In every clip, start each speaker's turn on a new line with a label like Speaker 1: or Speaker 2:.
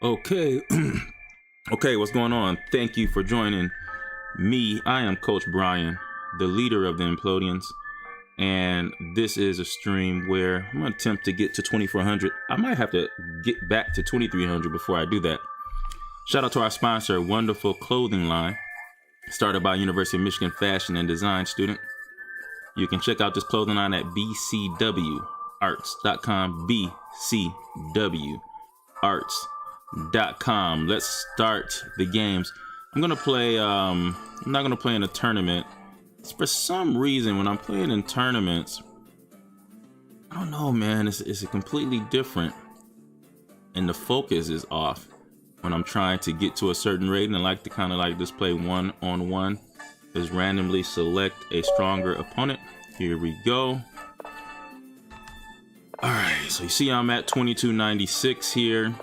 Speaker 1: Okay. Okay, what's going on? Thank you for joining me. I am Coach Bryan, the leader of the Implodians, and this is a stream where I'm going to attempt to get to 2400. I might have to get back to 2300 before I do that. Shout out to our sponsor, Wonderful Clothing Line, started by University of Michigan fashion and design student. You can check out this clothing line at bcwarts.com, bcwarts.com. Let's start the games. I'm gonna play. I'm not gonna play in a tournament. For some reason, when I'm playing in tournaments, I don't know, man. It's completely different, and the focus is off. When I'm trying to get to a certain rating, I like to kind of like just play one-on-one. Just randomly select a stronger opponent. Here we go. All right, so you see I'm at 2296 here.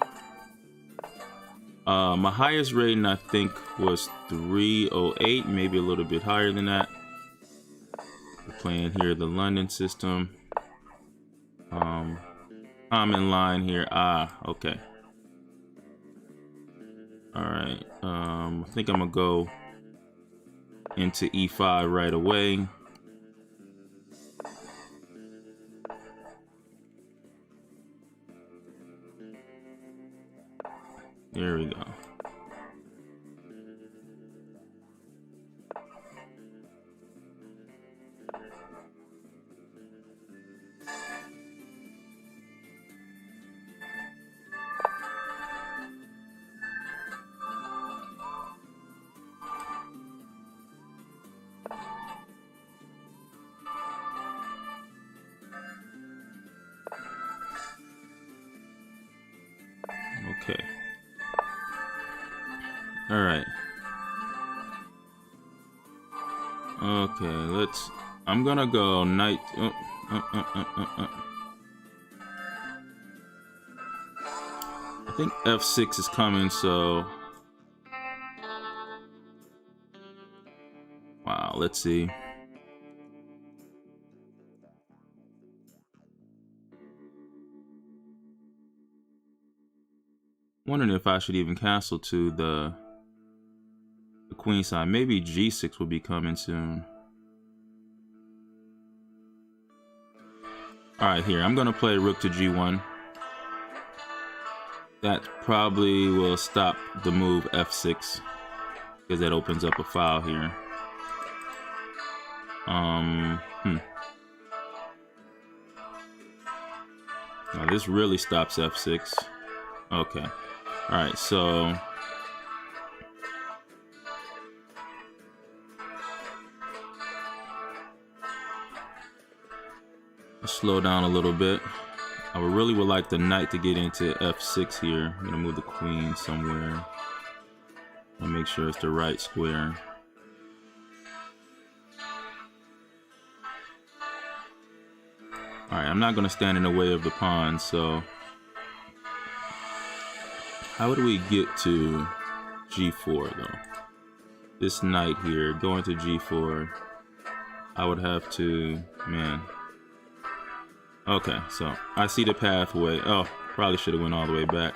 Speaker 1: My highest rating I think was 308, maybe a little bit higher than that. We're playing here the London system. Common line here. Okay. All right. I think I'm gonna go into E5 right away. There we go. Okay. All right. Okay, I'm gonna go knight. I think F6 is coming, so. Wow, let's see. Wondering if I should even castle to the queen side. Maybe G6 will be coming soon. All right, here I'm gonna play rook to G1. That probably will stop the move F6 because that opens up a file here. Now this really stops F6. Okay. All right, so let's slow down a little bit. I would like the knight to get into F6 here. I'm gonna move the queen somewhere and make sure it's the right square. All right, I'm not gonna stand in the way of the pawn, so how would we get to G4 though? This knight here going to G4, I would have to, man. Okay, so I see the pathway. Oh, probably should have went all the way back.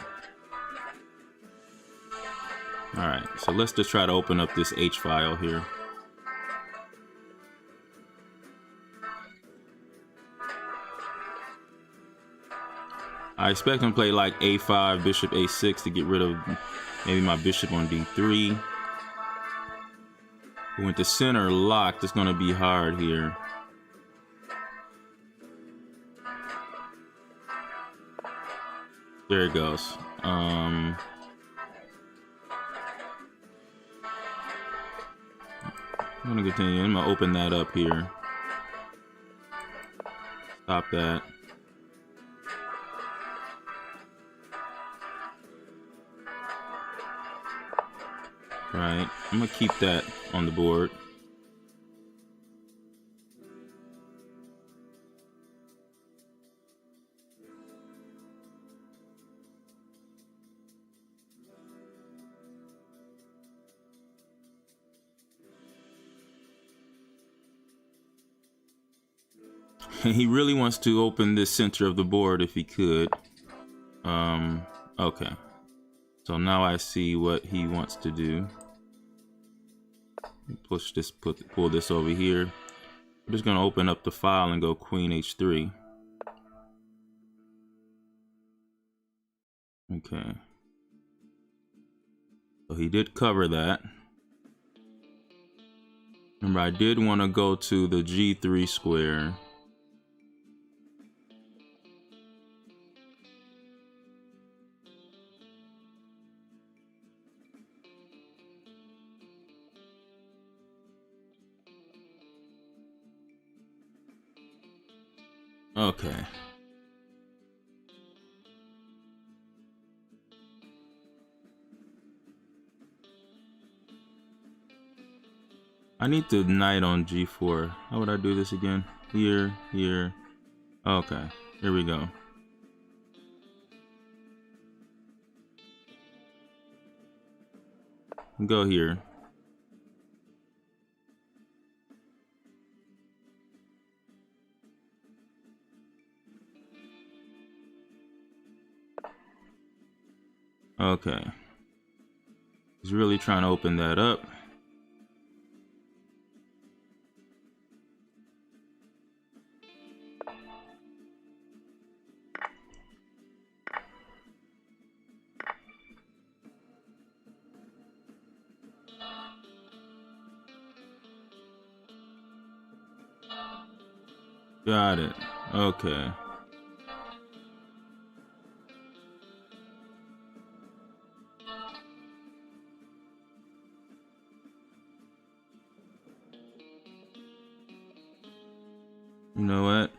Speaker 1: All right, so let's just try to open up this H file here. I expect him to play like A5, bishop A6 to get rid of maybe my bishop on D3. But with the center locked, it's gonna be hard here. There it goes. I'm gonna continue. I'm gonna open that up here. Stop that. Right. I'm gonna keep that on the board. He really wants to open this center of the board if he could. Okay. So now I see what he wants to do. Push this, pull this over here. I'm just gonna open up the file and go queen h3. Okay. So he did cover that. Remember, I did want to go to the g3 square. Okay. I need to knight on g4. How would I do this again? Here, here. Okay, here we go. Go here. Okay. He's really trying to open that up. Got it. Okay. You know what?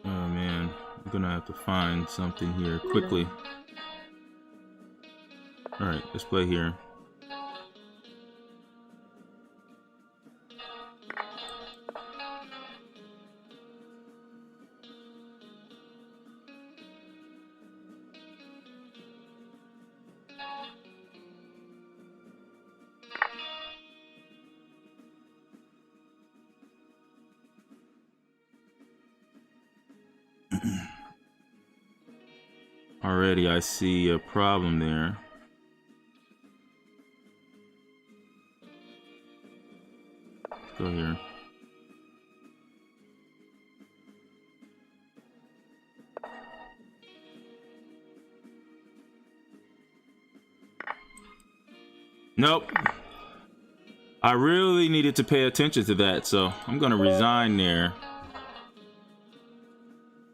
Speaker 1: Oh man, I'm gonna have to find something here quickly. All right, let's play here. Already I see a problem there. Let's go here. Nope. I really needed to pay attention to that, so I'm gonna resign there.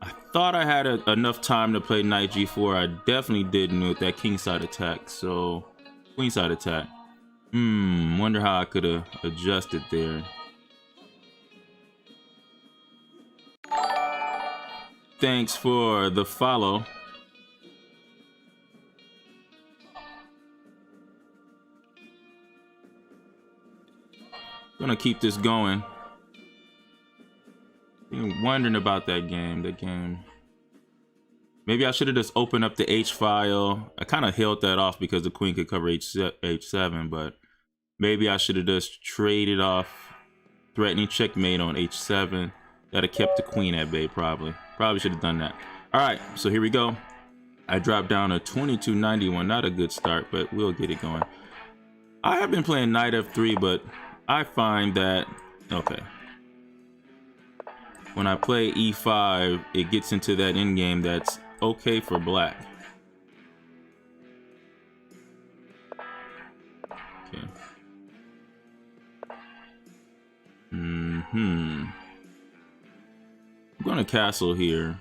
Speaker 1: I thought I had enough time to play knight g4. I definitely didn't with that kingside attack, so queenside attack. Wonder how I could have adjusted there. Thanks for the follow. Gonna keep this going. Been wondering about that game. Maybe I should have just opened up the H file. I kind of held that off because the queen could cover H7, but maybe I should have just traded off threatening checkmate on H7. That'd have kept the queen at bay, probably. Probably should have done that. All right, so here we go. I dropped down to 2291. Not a good start, but we'll get it going. I have been playing knight f3, but I find that, okay, when I play e5, it gets into that endgame that's okay for black. Okay. I'm gonna castle here,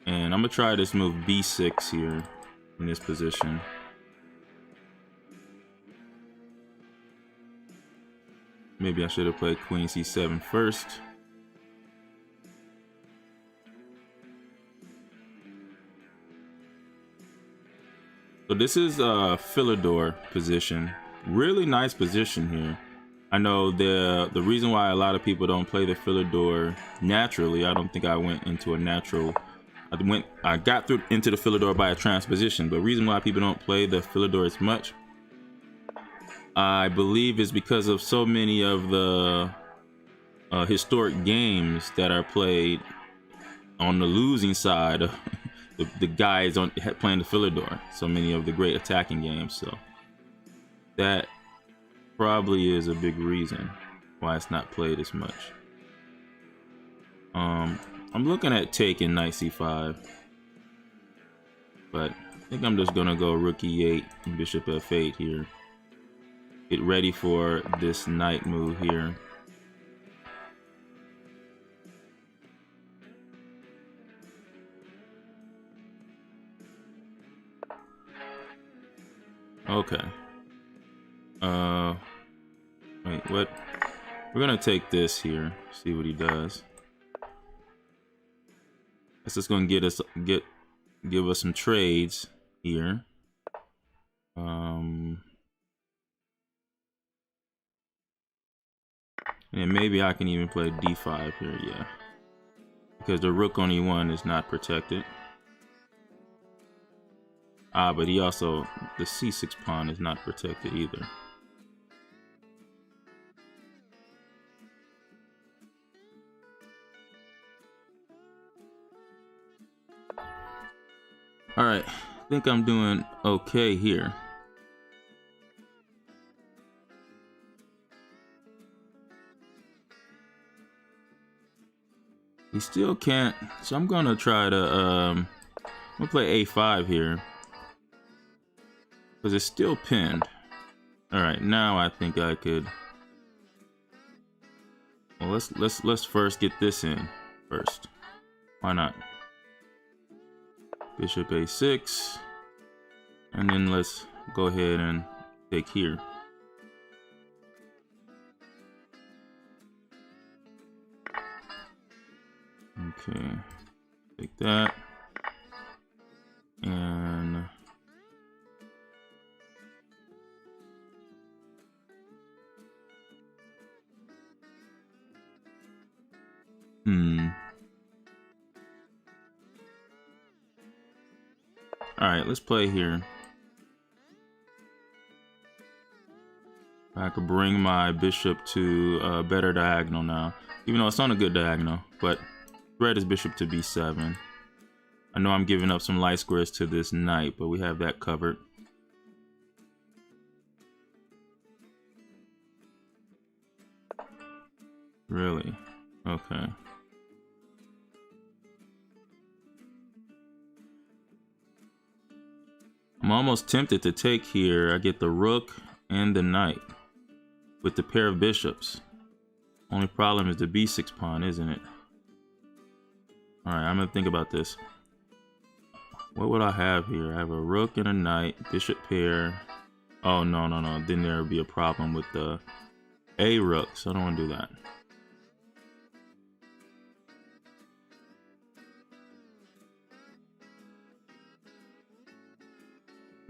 Speaker 1: and I'm gonna try this move b6 here in this position. Maybe I should have played queen c7 first. So this is a Philidor position. really nice position here. I know the reason why a lot of people don't play the Philidor naturally. I don't think I went into a natural. I got through into the Philidor by a transposition, but the reason why people don't play the Philidor as much, I believe, is because of so many of the historic games that are played on the losing side of the guys playing the Philidor. So many of the great attacking games. So that probably is a big reason why it's not played as much. I'm looking at taking knight c5, but I think I'm just gonna go rook e8 and bishop f8 here. Get ready for this knight move here. Okay. Wait, what? We're gonna take this here. See what he does. That's just gonna give us some trades here. And maybe I can even play d5 here, yeah. Because the rook on e1 is not protected. But he also, the c6 pawn is not protected either. Alright, I think I'm doing okay here. He still can't, so I'm gonna try to, I'm gonna play a5 here. Because it's still pinned. Alright, now I think I could. Well, let's first get this in first. Why not? Bishop a6. And then let's go ahead and take here. Okay. Take that. And Alright, let's play here. I could bring my bishop to a better diagonal now. Even though it's on a good diagonal, but thread his bishop to b7. I know I'm giving up some light squares to this knight, but we have that covered. Really? Okay. I'm almost tempted to take here. I get the rook and the knight with the pair of bishops. Only problem is the b6 pawn, isn't it? Alright, I'm gonna think about this. What would I have here? I have a rook and a knight, bishop pair. Oh, no. Then there would be a problem with the a rook, so I don't want to do that.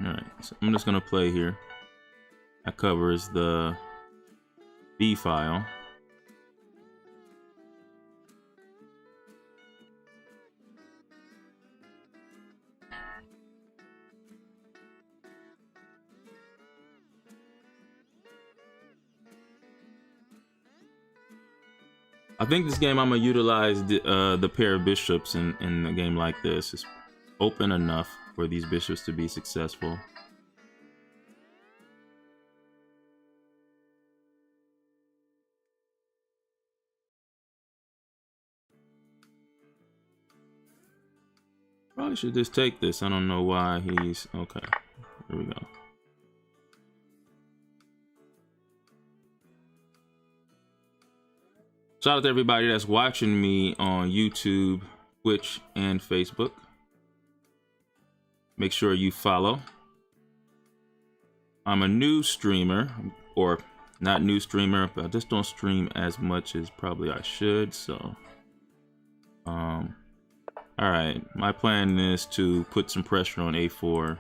Speaker 1: Alright, so I'm just gonna play here. That covers the B file. I think this game I'm gonna utilize the pair of bishops in a game like this. It's open enough for these bishops to be successful. Probably should just take this. I don't know why he's okay. Here we go. Shout out to everybody that's watching me on YouTube, Twitch, and Facebook. Make sure you follow. I'm a new streamer, or not new streamer, but I just don't stream as much as probably I should. So, all right. My plan is to put some pressure on a4.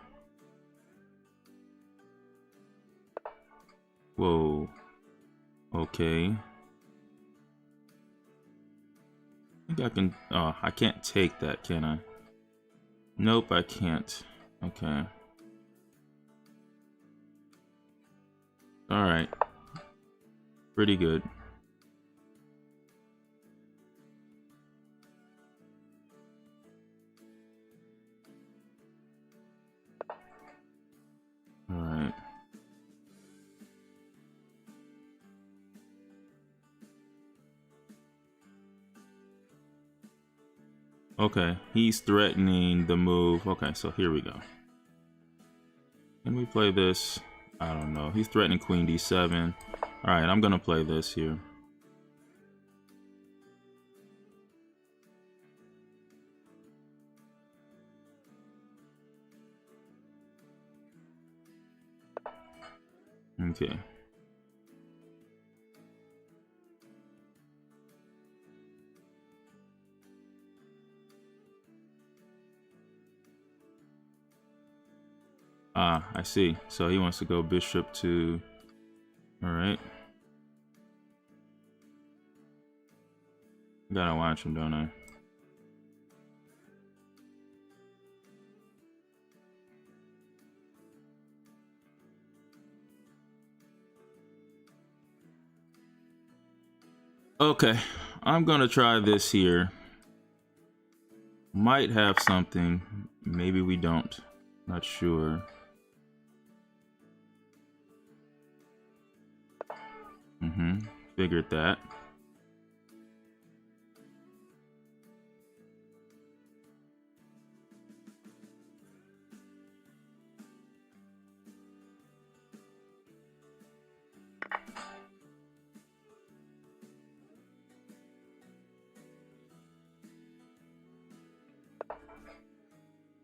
Speaker 1: Whoa. Okay. I think I can. Oh, I can't take that, can I? Nope, I can't. Okay. All right. Pretty good. All right. Okay, he's threatening the move. Okay, so here we go. Can we play this? I don't know. He's threatening queen d7. All right, I'm gonna play this here. Okay. Ah, I see. So he wants to go bishop to... All right. Gotta watch him, don't I? Okay, I'm gonna try this here. Might have something. Maybe we don't. Not sure. Figured that.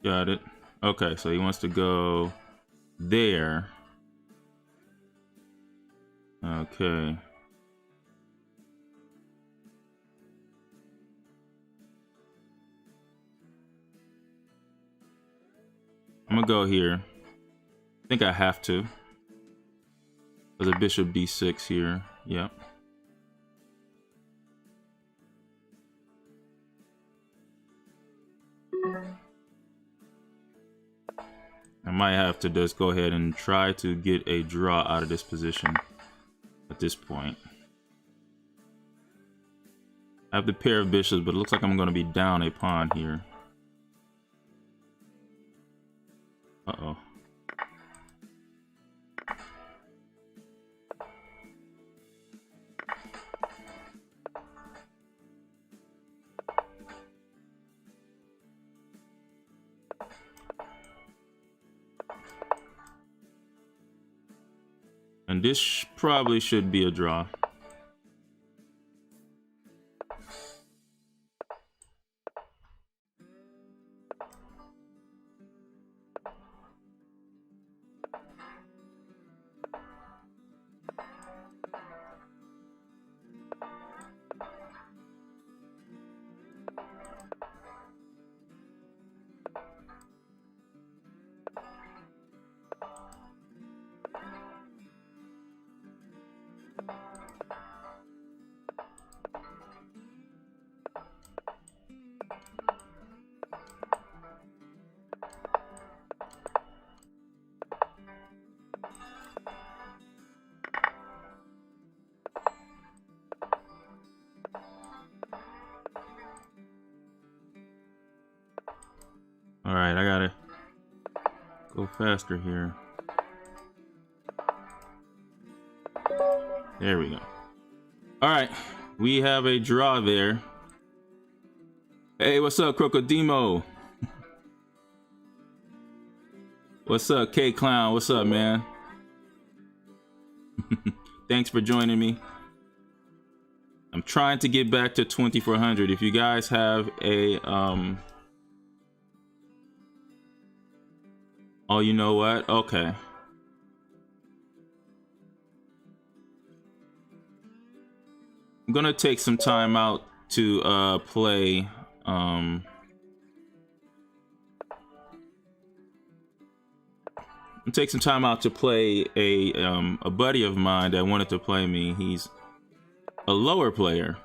Speaker 1: Got it. Okay, so he wants to go there. Okay. I'm gonna go here. I think I have to. There's a bishop d6 here. Yep. I might have to just go ahead and try to get a draw out of this position at this point. I have the pair of bishops, but it looks like I'm going to be down a pawn here. Uh-oh. And this probably should be a draw. All right, I gotta go faster here. There we go. All right, we have a draw there. Hey, what's up, Crocodimo? What's up, K Clown? What's up, man? Thanks for joining me. I'm trying to get back to 2400. If you guys have a oh, you know what? Okay. I'm gonna take some time out to play take some time out to play a buddy of mine that wanted to play me. He's a lower player,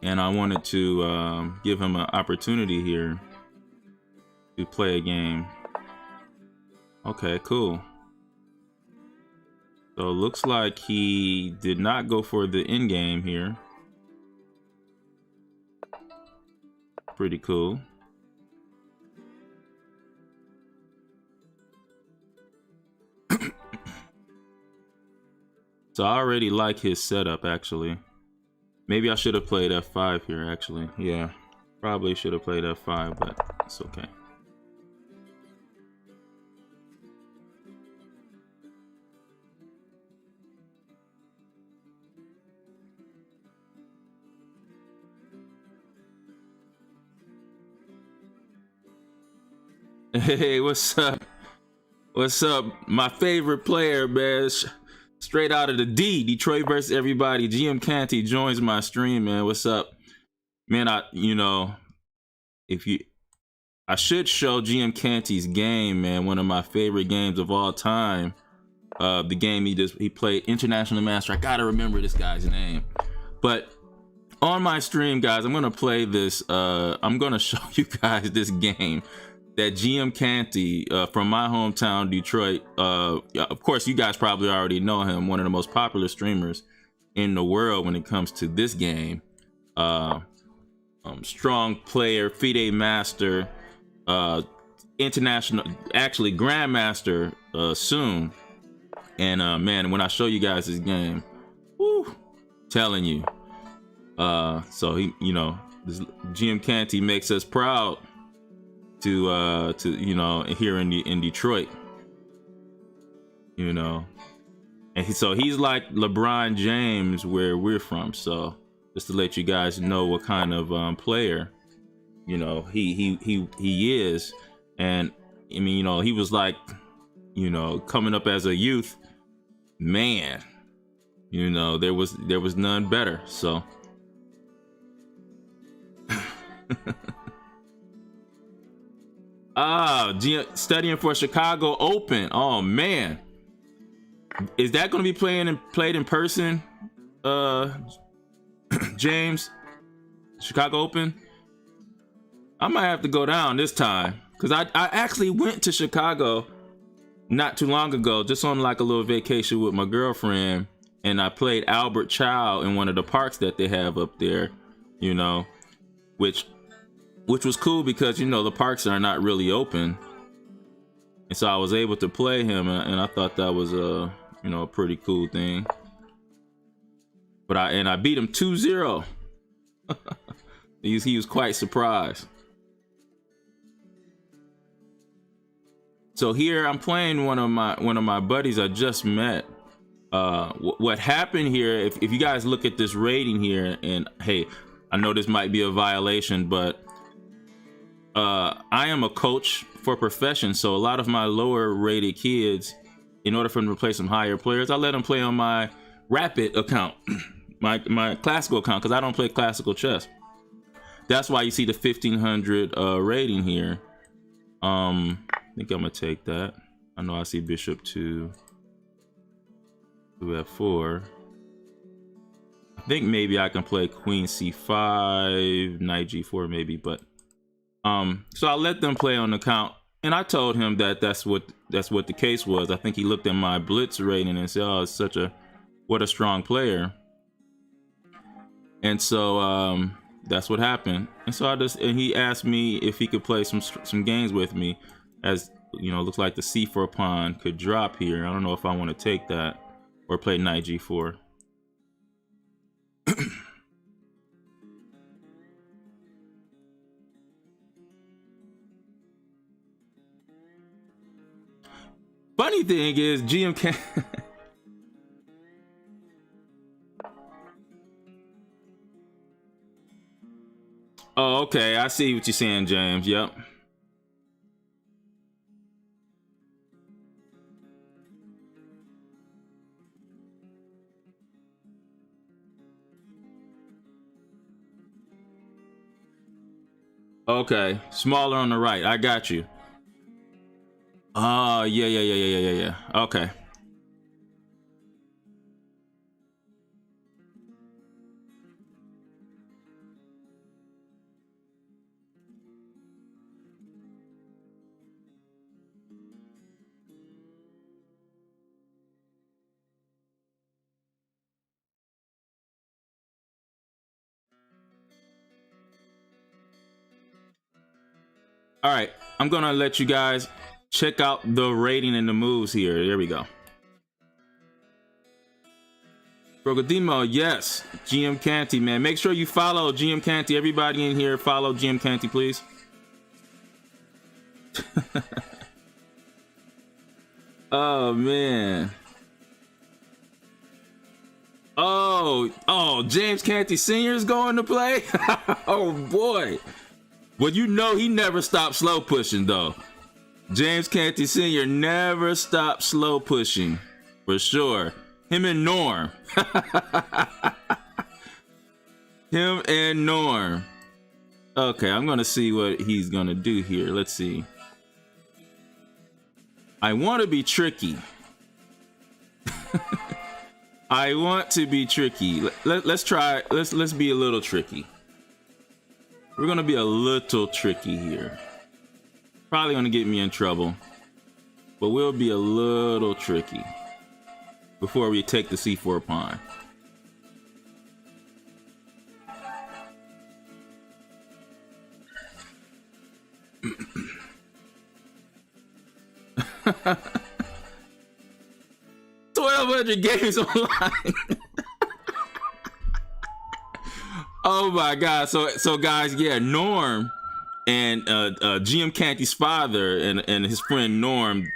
Speaker 1: and I wanted to give him an opportunity here to play a game. Okay, cool. So it looks like he did not go for the end game here. Pretty cool. So I already like his setup, actually. Maybe I should have played F5 here, actually. Yeah, probably should have played F5, but it's okay. Hey, what's up? What's up? My favorite player, man. Straight out of the D, Detroit versus everybody. GM Canty joins my stream, man. What's up, man? I should show GM Canty's game, man. One of my favorite games of all time. The game he played International Master. I gotta remember this guy's name. But on my stream, guys, I'm gonna play this. I'm gonna show you guys this game that GM Canty from my hometown, Detroit. Of course, you guys probably already know him. One of the most popular streamers in the world when it comes to this game. Strong player, FIDE master, international, actually grandmaster soon. And man, when I show you guys this game, whoo, telling you. So he, this GM Canty makes us proud to here in Detroit, and so he's like LeBron James where we're from. So just to let you guys know what kind of player he is. And I mean, he was like, coming up as a youth, man, there was none better. So studying for Chicago Open. Oh man, is that going to be played in person? James, Chicago Open. I might have to go down this time because I actually went to Chicago not too long ago, just on like a little vacation with my girlfriend, and I played Albert Child in one of the parks that they have up there, which was cool because the parks are not really open, and so I was able to play him, and I thought that was a pretty cool thing. But I beat him 2-0. He was quite surprised. So here I'm playing one of my buddies I just met. What happened here? If you guys look at this rating here, and hey, I know this might be a violation, but I am a coach for profession, so a lot of my lower rated kids, in order for them to play some higher players, I let them play on my Rapid account, my classical account, because I don't play classical chess. That's why you see the 1500 rating here. I think I'm gonna take that. I know I see bishop to f4. I think maybe I can play queen c5, knight g4 maybe, but so I let them play on the count, and I told him that that's what the case was. I think he looked at my blitz rating and said, "Oh, it's what a strong player." And so that's what happened. And so and he asked me if he could play some games with me, as looks like the c4 pawn could drop here. I don't know if I want to take that or play knight g4. Funny thing is, GM can. Oh, okay. I see what you're saying, James. Yep. Okay. Smaller on the right. I got you. Oh, yeah. Okay. All right, I'm gonna let you guys check out the rating and the moves here. There we go. Brogadimo, yes. GM Canty, man. Make sure you follow GM Canty. Everybody in here, follow GM Canty, please. Oh, man. Oh, James Canty Sr. is going to play? Oh, boy. Well, you know he never stopped slow pushing, though. James Canty Sr. never stopped slow pushing, for sure. Him and Norm. Him and Norm. Okay, I'm going to see what he's going to do here. Let's see. I want to be tricky. I want to be tricky. Let's try. Let's be a little tricky. We're going to be a little tricky here. Probably going to get me in trouble, but we'll be a little tricky before we take the C4 pawn. $1,200 games online. Oh my God! So guys, yeah, Norm and GM Canty's father and his friend Norm,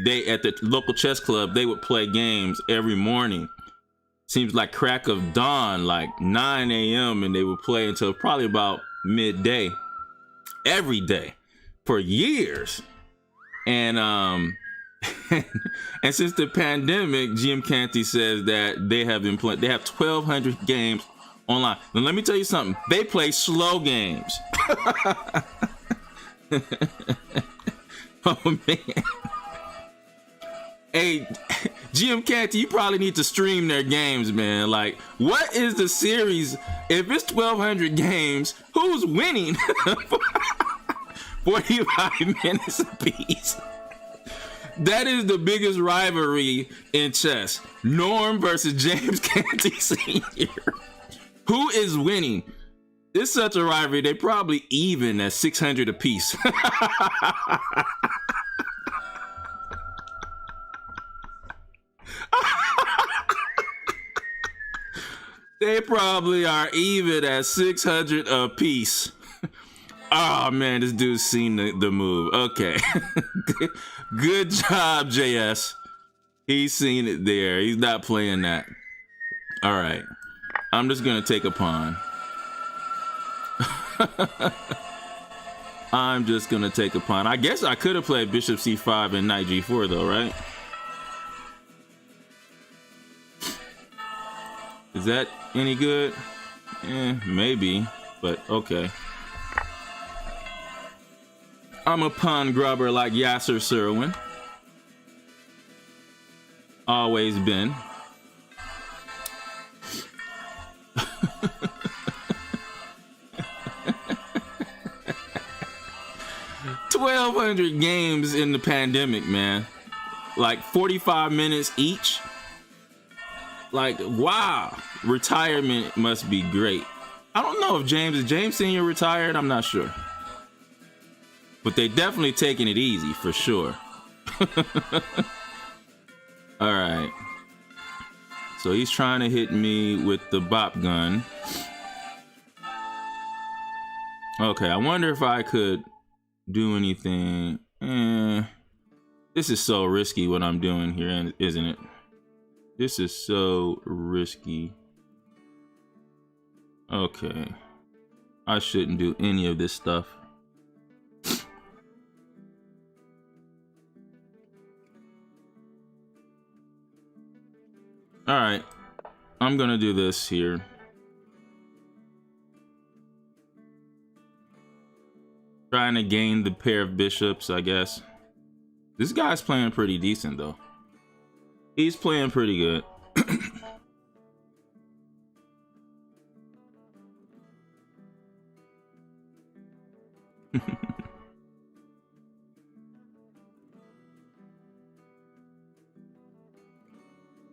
Speaker 1: they at the local chess club, they would play games every morning. Seems like crack of dawn, like 9 a.m. and they would play until probably about midday, every day, for years. And and since the pandemic, GM Canty says that they have 1,200 games online. Now let me tell you something. They play slow games. Oh man. Hey, GM Canty, you probably need to stream their games, man. Like, what is the series? If it's 1,200 games, who's winning? 45 minutes apiece. That is the biggest rivalry in chess. Norm versus James Canty Sr. Who is winning? It's such a rivalry. They probably even at 600 apiece. They probably are even at 600 apiece. Oh man, this dude's seen the move. Okay. Good job, JS. He's seen it there. He's not playing that. All right. I'm just gonna take a pawn. I'm just gonna take a pawn. I guess I could have played bishop c5 and knight g4 though, right? Is that any good? Maybe, but okay. I'm a pawn grubber like Yasser Serwin. Always been. $1,200 games in the pandemic, man. Like 45 minutes each. Like, wow. Retirement must be great. I don't know if James Sr. retired. I'm not sure. But they definitely taking it easy for sure. All right. So he's trying to hit me with the bop gun. Okay, I wonder if I could do anything. This is so risky what I'm doing here, isn't it? This is so risky. Okay. I shouldn't do any of this stuff. All right, I'm gonna do this here. Trying to gain the pair of bishops, I guess. This guy's playing pretty decent though. He's playing pretty good.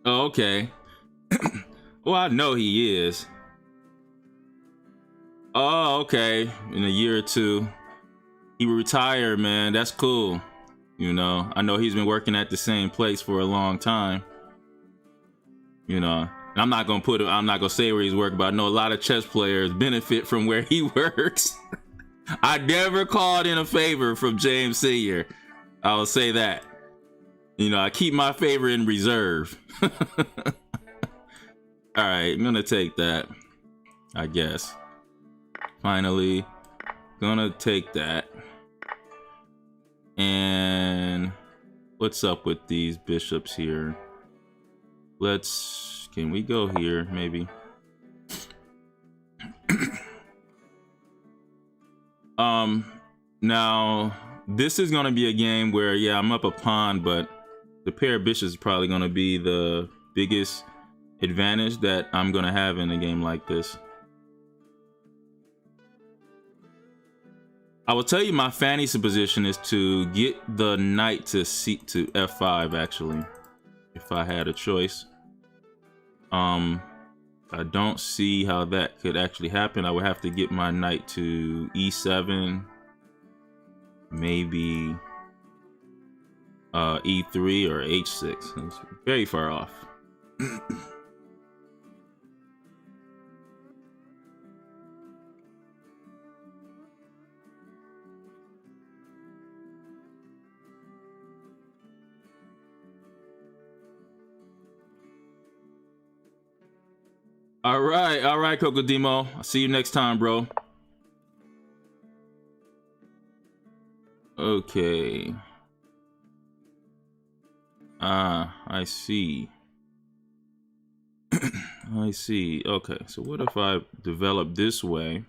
Speaker 1: Oh, okay. Well, I know he is. Oh, okay. In a year or two, he will retire, man. That's cool. You know, I know he's been working at the same place for a long time. You know, I'm not gonna say where he's working, but I know a lot of chess players benefit from where he works. I never called in a favor from James Senior. I will say that. You know, I keep my favor in reserve. All right, I'm gonna take that, I guess. Finally, gonna take that. And what's up with these bishops here? Can we go here maybe? Now this is gonna be a game where, yeah, I'm up a pawn, but the pair of bishops is probably gonna be the biggest advantage that I'm gonna have in a game like this. I will tell you my fantasy position is to get the knight to f5 actually, if I had a choice. I don't see how that could actually happen. I would have to get my knight to e7, maybe e3 or h6. It's very far off. All right, Cocodemo. I'll see you next time, bro. Okay. I see. I see. Okay, so what if I develop this way?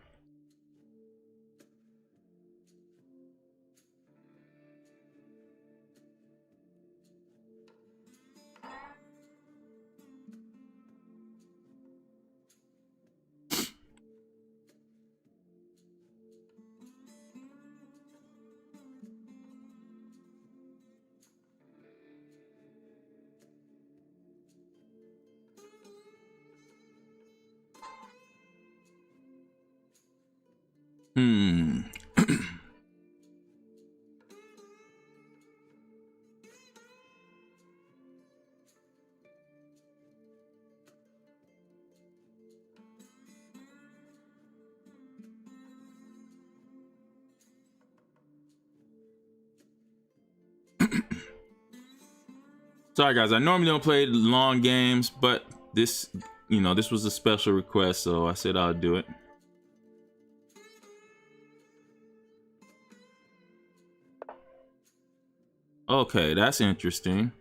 Speaker 1: Sorry guys, I normally don't play long games, but this, this was a special request, so I said I'll do it. Okay, that's interesting.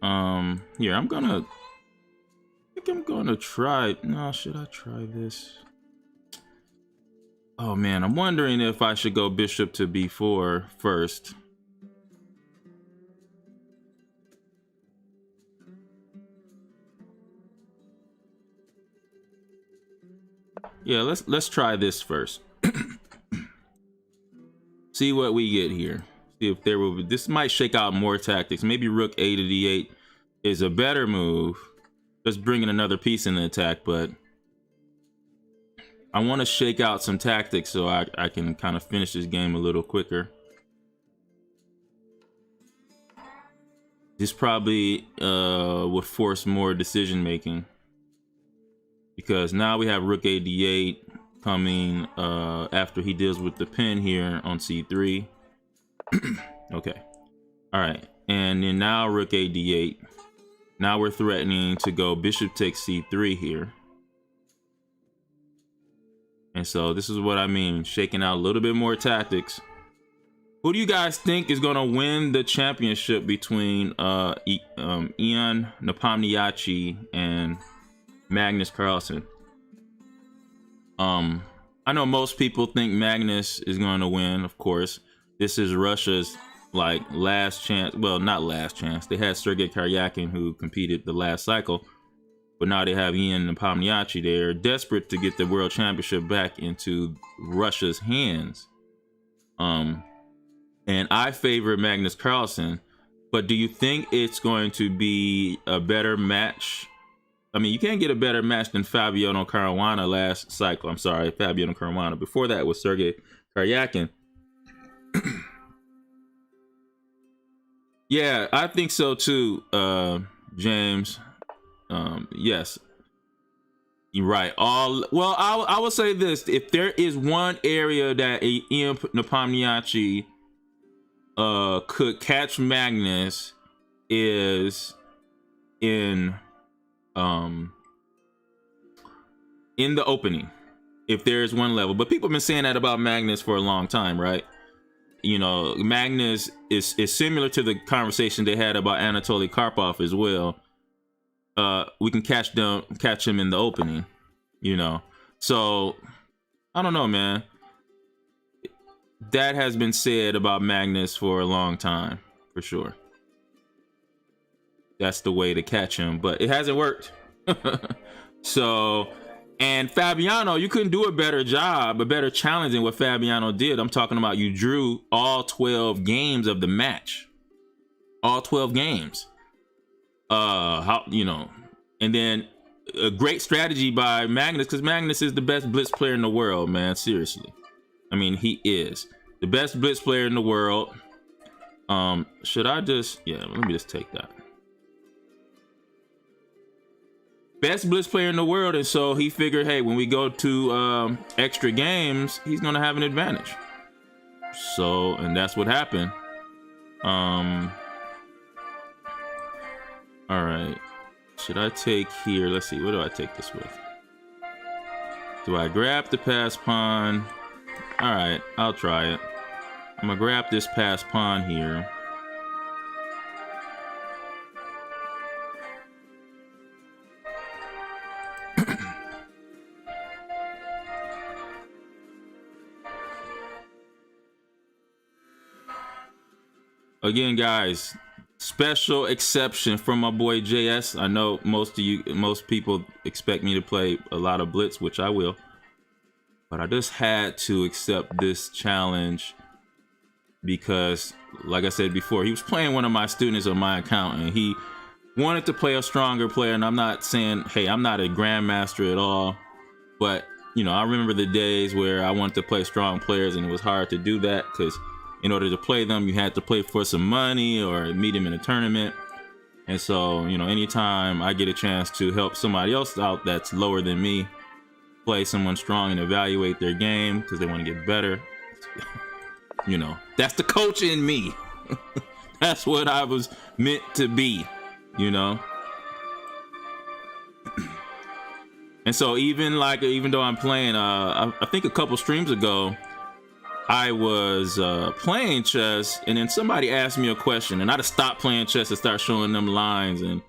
Speaker 1: Here, I think I'm gonna try. No, should I try this? Oh man, I'm wondering if I should go bishop to b4 first. Yeah, let's try this first. See what we get here. See if there will be, this might shake out more tactics. Maybe rook a to d8 is a better move. Just bringing another piece in the attack, but I want to shake out some tactics so I can kind of finish this game a little quicker. This probably would force more decision making, because now we have rook a d8 coming after he deals with the pin here on c3. Okay, all right, and then now rook a d8. Now we're threatening to go bishop takes c3 here. And so this is what I mean, shaking out a little bit more tactics. Who do you guys think is going to win the championship between Ian Nepomniachtchi and Magnus Carlsen? I know most people think Magnus is going to win, of course. This is Russia's like last chance. Well, not last chance. They had Sergei Karyakin, who competed the last cycle, but now they have Ian Nepomniachtchi. They're desperate to get the world championship back into Russia's hands. And I favor Magnus Carlsen, but do you think it's going to be a better match? I mean, you can't get a better match than Fabiano Caruana last cycle. I'm sorry, Fabiano Caruana. Before that was Sergei Karyakin. Yeah, I think so too, James. Yes, you're right. Well, I will say this: if there is one area that Ian Nepomniachtchi could catch Magnus, is in the opening. If there is one level, but people have been saying that about Magnus for a long time, right? You know, Magnus is similar to the conversation they had about Anatoly Karpov as well. We can catch him in the opening, you know. So I don't know, man. That has been said about Magnus for a long time, for sure. That's the way to catch him, but it hasn't worked. So, and Fabiano, you couldn't do a better job, a better challenge than what Fabiano did. I'm talking about you drew all 12 games of the match. All 12 games. How, you know, and then a great strategy by Magnus, because Magnus is the best blitz player in the world, man. Seriously. I mean, he is the best blitz player in the world. Should I just, yeah, let me just take that. Best blitz player in the world, and so he figured, hey, when we go to extra games, he's gonna have an advantage. So, and that's what happened. All right, should I take here? Let's see, what do I take this with? Do I grab the pass pawn? All right, I'll try it. I'm gonna grab this pass pawn here. Again, guys, special exception from my boy JS. I know most people expect me to play a lot of blitz, which I will, but I just had to accept this challenge because, like I said before, he was playing one of my students on my account, and he wanted to play a stronger player. And I'm not saying, hey, I'm not a grandmaster at all, but you know, I remember the days where I wanted to play strong players, and it was hard to do that because in order to play them, you had to play for some money or meet them in a tournament. And so, you know, anytime I get a chance to help somebody else out that's lower than me play someone strong and evaluate their game because they want to get better, you know, that's the coach in me. That's what I was meant to be, you know. And so even though I'm playing, I think a couple streams ago, I was playing chess, and then somebody asked me a question, and I just stopped playing chess and start showing them lines and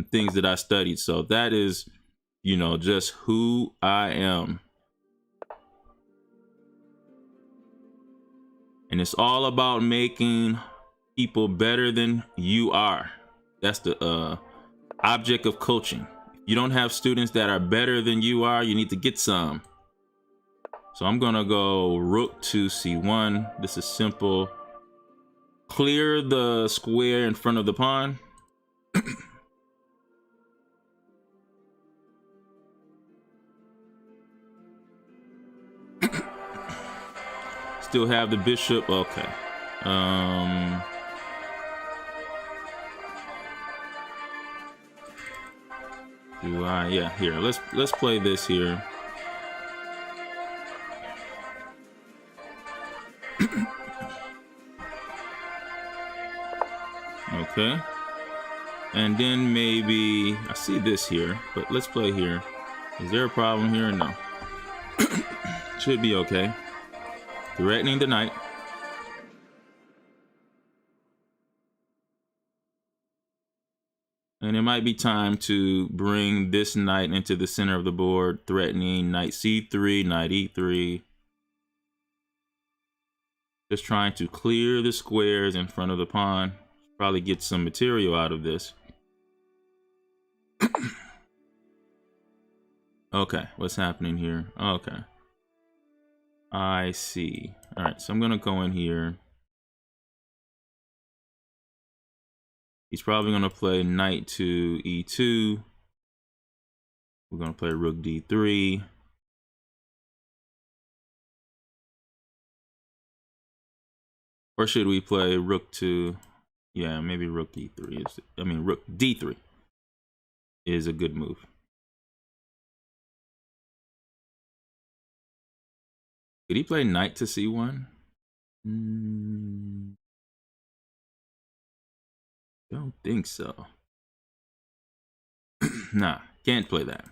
Speaker 1: things that I studied. So that is, you know, just who I am. And it's all about making people better than you are. That's the object of coaching. If you don't have students that are better than you are, you need to get some. So I'm gonna go rook to c1. This is simple. Clear the square in front of the pawn. Still have the bishop. Okay. Yeah, here. Let's play this here. Okay, and then maybe I see this here, but let's play here. Is there a problem here or no? Should be okay. Threatening the knight. And it might be time to bring this knight into the center of the board, threatening knight c3, knight e3. Just trying to clear the squares in front of the pawn. Probably get some material out of this. Okay, what's happening here? Okay. I see. All right, so I'm gonna go in here. He's probably gonna play knight to e2. We're gonna play rook d3. Or should we play rook to, yeah, maybe rook e3 is, I mean, rook d3 is a good move. Did he play knight to c1? Don't think so. Nah, can't play that.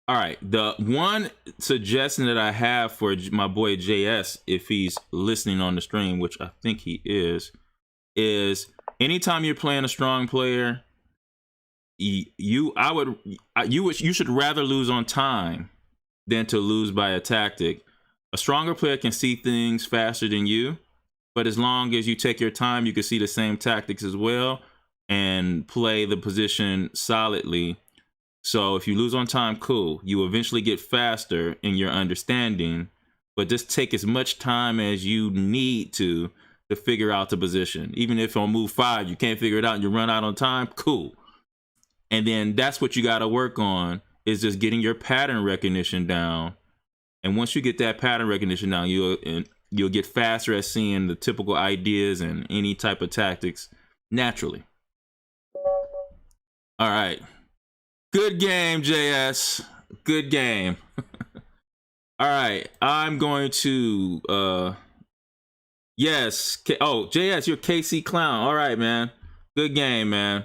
Speaker 1: All right, the one suggestion that I have for my boy JS, if he's listening on the stream, which I think he is anytime you're playing a strong player, you should rather lose on time than to lose by a tactic. A stronger player can see things faster than you, but as long as you take your time, you can see the same tactics as well and play the position solidly. So if you lose on time, cool. You eventually get faster in your understanding, but just take as much time as you need to figure out the position. Even if on move 5 you can't figure it out and you run out on time, cool. And then that's what you got to work on, is just getting your pattern recognition down. And once you get that pattern recognition down, you'll get faster at seeing the typical ideas and any type of tactics naturally. All right. Good game, JS. Good game. All right. I'm going to, yes. Oh, JS, you're KC Clown. All right, man. Good game, man.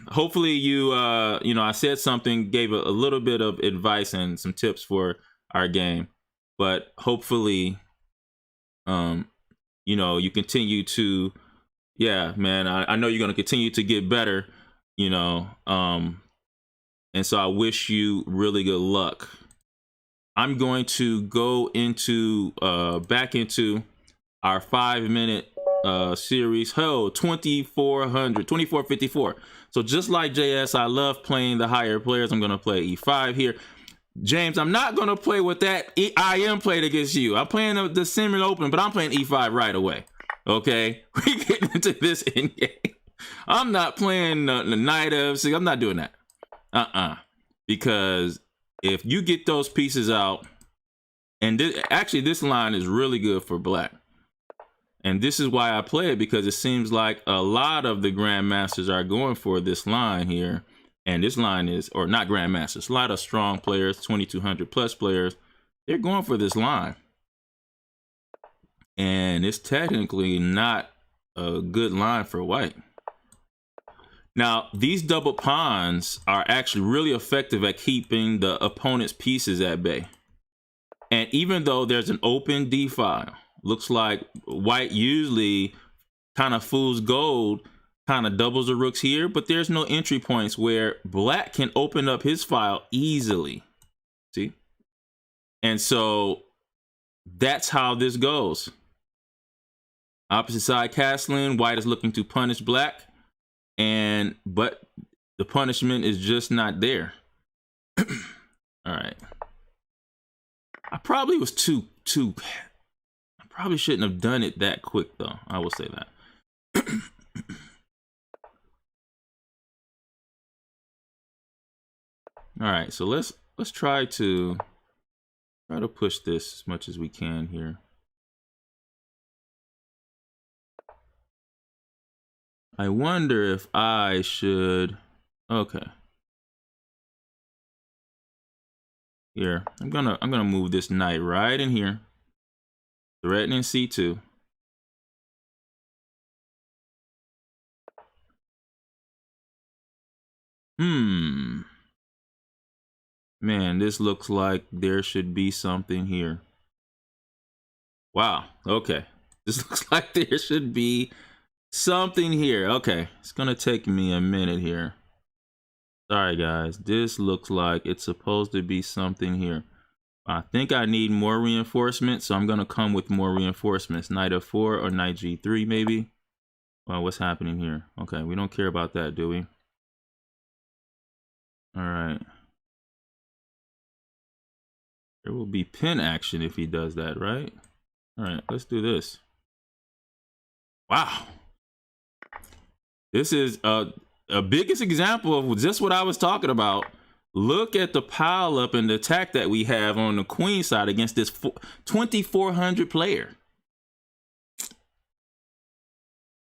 Speaker 1: Hopefully you, I said something, gave a little bit of advice and some tips for our game. But hopefully, you continue to, yeah, man, I know you're going to continue to get better. And so I wish you really good luck. I'm going to go into back into our 5-minute series. 2454. So just like JS, I love playing the higher players. I'm going to play e5 here. James, I'm not going to play with that IM played against you. I'm playing the semi-open, but I'm playing e5 right away. Okay, we get into this in game. I'm not playing the knight of 6. I'm not doing that. Because if you get those pieces out, and this line is really good for black. And this is why I play it, because it seems like a lot of the grandmasters are going for this line here. And this line is, or not grandmasters, a lot of strong players, 2200 plus players, they're going for this line. And it's technically not a good line for white. Now, these double pawns are actually really effective at keeping the opponent's pieces at bay. And even though there's an open D file, looks like white usually kind of fools gold, kind of doubles the rooks here, but there's no entry points where black can open up his file easily. See? And so that's how this goes. Opposite side castling, white is looking to punish black, but the punishment is just not there. All right. I probably was too I probably shouldn't have done it that quick though. I will say that. All right, so let's try to push this as much as we can here. I wonder if I should, okay. Here, I'm gonna move this knight right in here, threatening c2. Man, this looks like there should be something here. Wow, okay. This looks like there should be something here. Okay, it's gonna take me a minute here. Sorry guys, this looks like it's supposed to be something here. I think I need more reinforcements, so I'm going to come with more reinforcements. Knight f4 or knight g3 maybe. Well, what's happening here? Okay, we don't care about that, do we? All right. There will be pin action if he does that, right? All right, let's do this. Wow. This is a biggest example of just what I was talking about. Look at the pile up and the attack that we have on the queen side against this 2,400 player.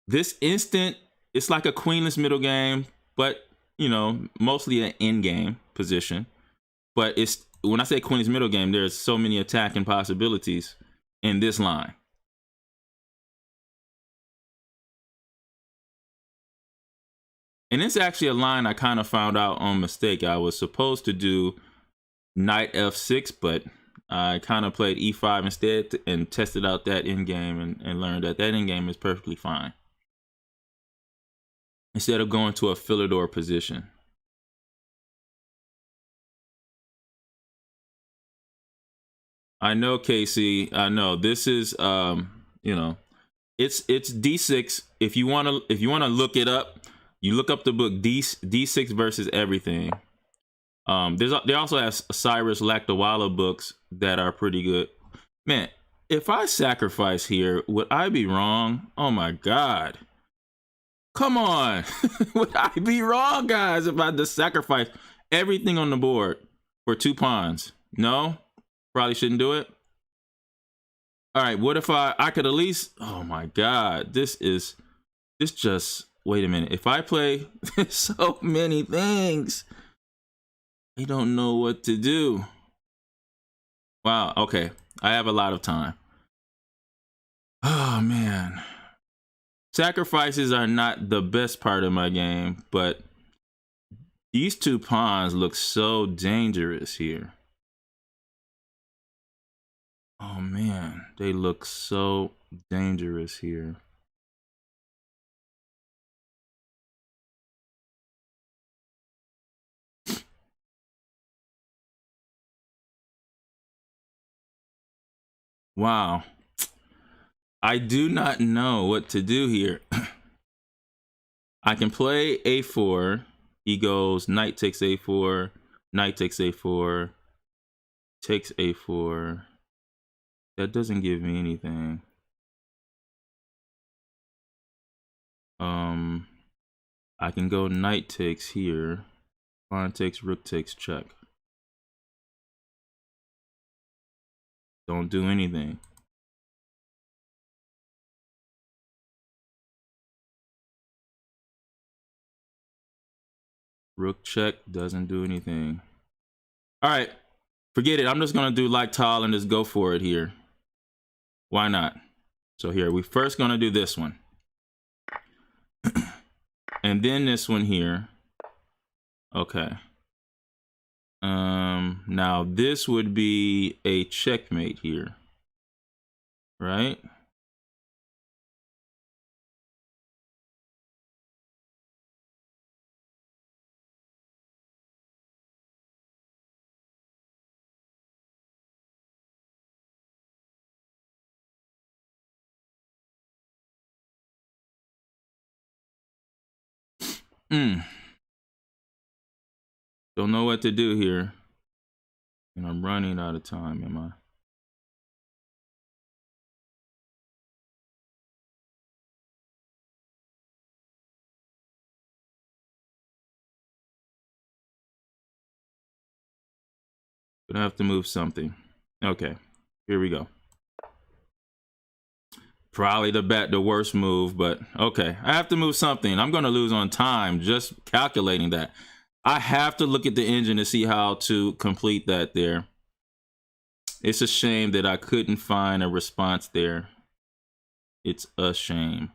Speaker 1: This instant, it's like a queenless middle game, but you know, mostly an end game position. But it's when I say queenless middle game, there's so many attacking possibilities in this line. And it's actually a line I kind of found out on mistake. I was supposed to do knight f6, but I kind of played e5 instead and tested out that end game and learned that end game is perfectly fine. Instead of going to a Philidor position. I know, Casey. I know this is you know, it's d6. If you wanna look it up, you look up the book d6 versus everything. They also have Cyrus Lakdawala books that are pretty good. Man, if I sacrifice here, would I be wrong? Oh my God. Come on. Would I be wrong, guys, if I just sacrifice everything on the board for 2 pawns? No? Probably shouldn't do it. All right, what if I could at least, oh my God, this just, wait a minute. If I play so many things, I don't know what to do. Wow, okay. I have a lot of time. Oh man. Sacrifices are not the best part of my game, but these 2 pawns look so dangerous here. Oh man, they look so dangerous here. Wow. I do not know what to do here. I can play a4. He goes knight takes a4, knight takes a4, takes a4. That doesn't give me anything. I can go knight takes here. Pawn takes, rook takes, check. Don't do anything. Rook check doesn't do anything. All right, forget it. I'm just gonna do like Tal and just go for it here. Why not? So here, we first gonna do this one. And then this one here. Okay. Now this would be a checkmate here, right? Don't know what to do here. And I'm running out of time, am I? Gonna have to move something. Okay, here we go. Probably the worst move, but okay. I have to move something. I'm gonna lose on time just calculating that. I have to look at the engine to see how to complete that there. It's a shame that I couldn't find a response there. It's a shame.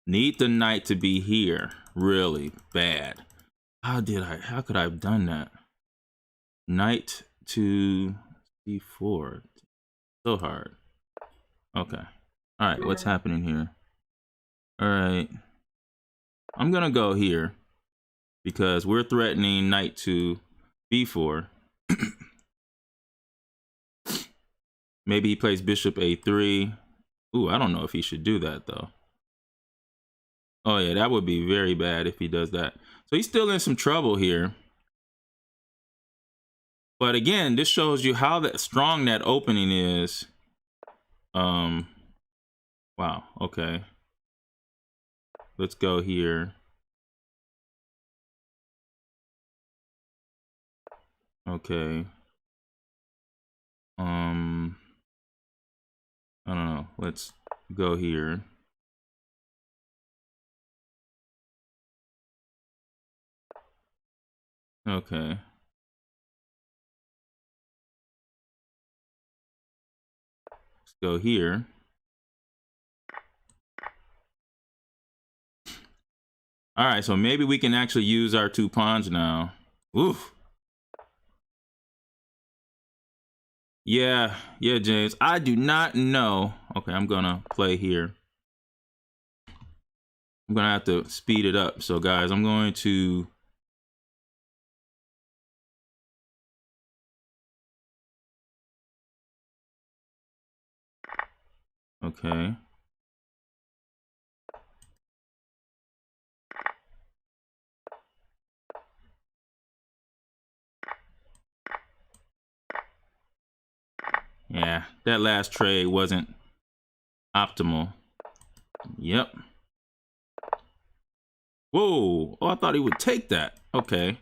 Speaker 1: Need the knight to be here. Really bad. How could I have done that? Knight to c4. So hard. Okay. All right, what's happening here? All right. I'm going to go here because we're threatening knight to b4. Maybe he plays bishop a3. Ooh, I don't know if he should do that, though. Oh, yeah, that would be very bad if he does that. So he's still in some trouble here. But again, this shows you how strong that opening is. Wow, okay. Let's go here. Okay. I don't know. Let's go here. Okay. Let's go here. All right, so maybe we can actually use our 2 pawns now. Oof. Yeah, James. I do not know. Okay, I'm gonna play here. I'm gonna have to speed it up. So guys, I'm going to okay. Yeah, that last trade wasn't optimal. Yep. Whoa. Oh, I thought he would take that. Okay.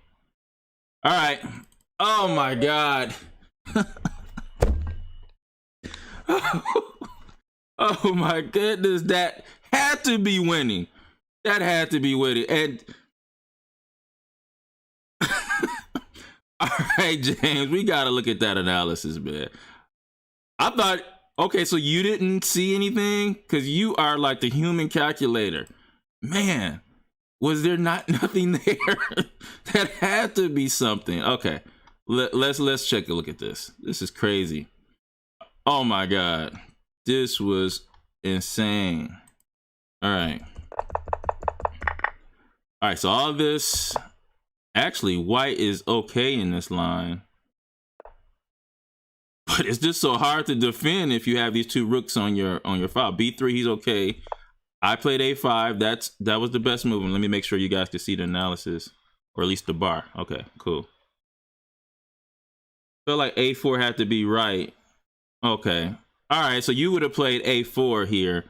Speaker 1: All right. Oh my God. Oh my goodness. That had to be winning. That had to be winning. And all right, James, we got to look at that analysis, man. I thought, okay, so you didn't see anything? Because you are like the human calculator. Man, was there nothing there? That had to be something. Okay, let's check a look at this. This is crazy. Oh my God, this was insane. All right. All right, so all this, actually, white is okay in this line. But it's just so hard to defend if you have these 2 rooks on your file. B3, he's okay. I played A5. That was the best move. And let me make sure you guys can see the analysis, or at least the bar. Okay, cool. Feel like A4 had to be right. Okay. All right, so you would have played A4 here.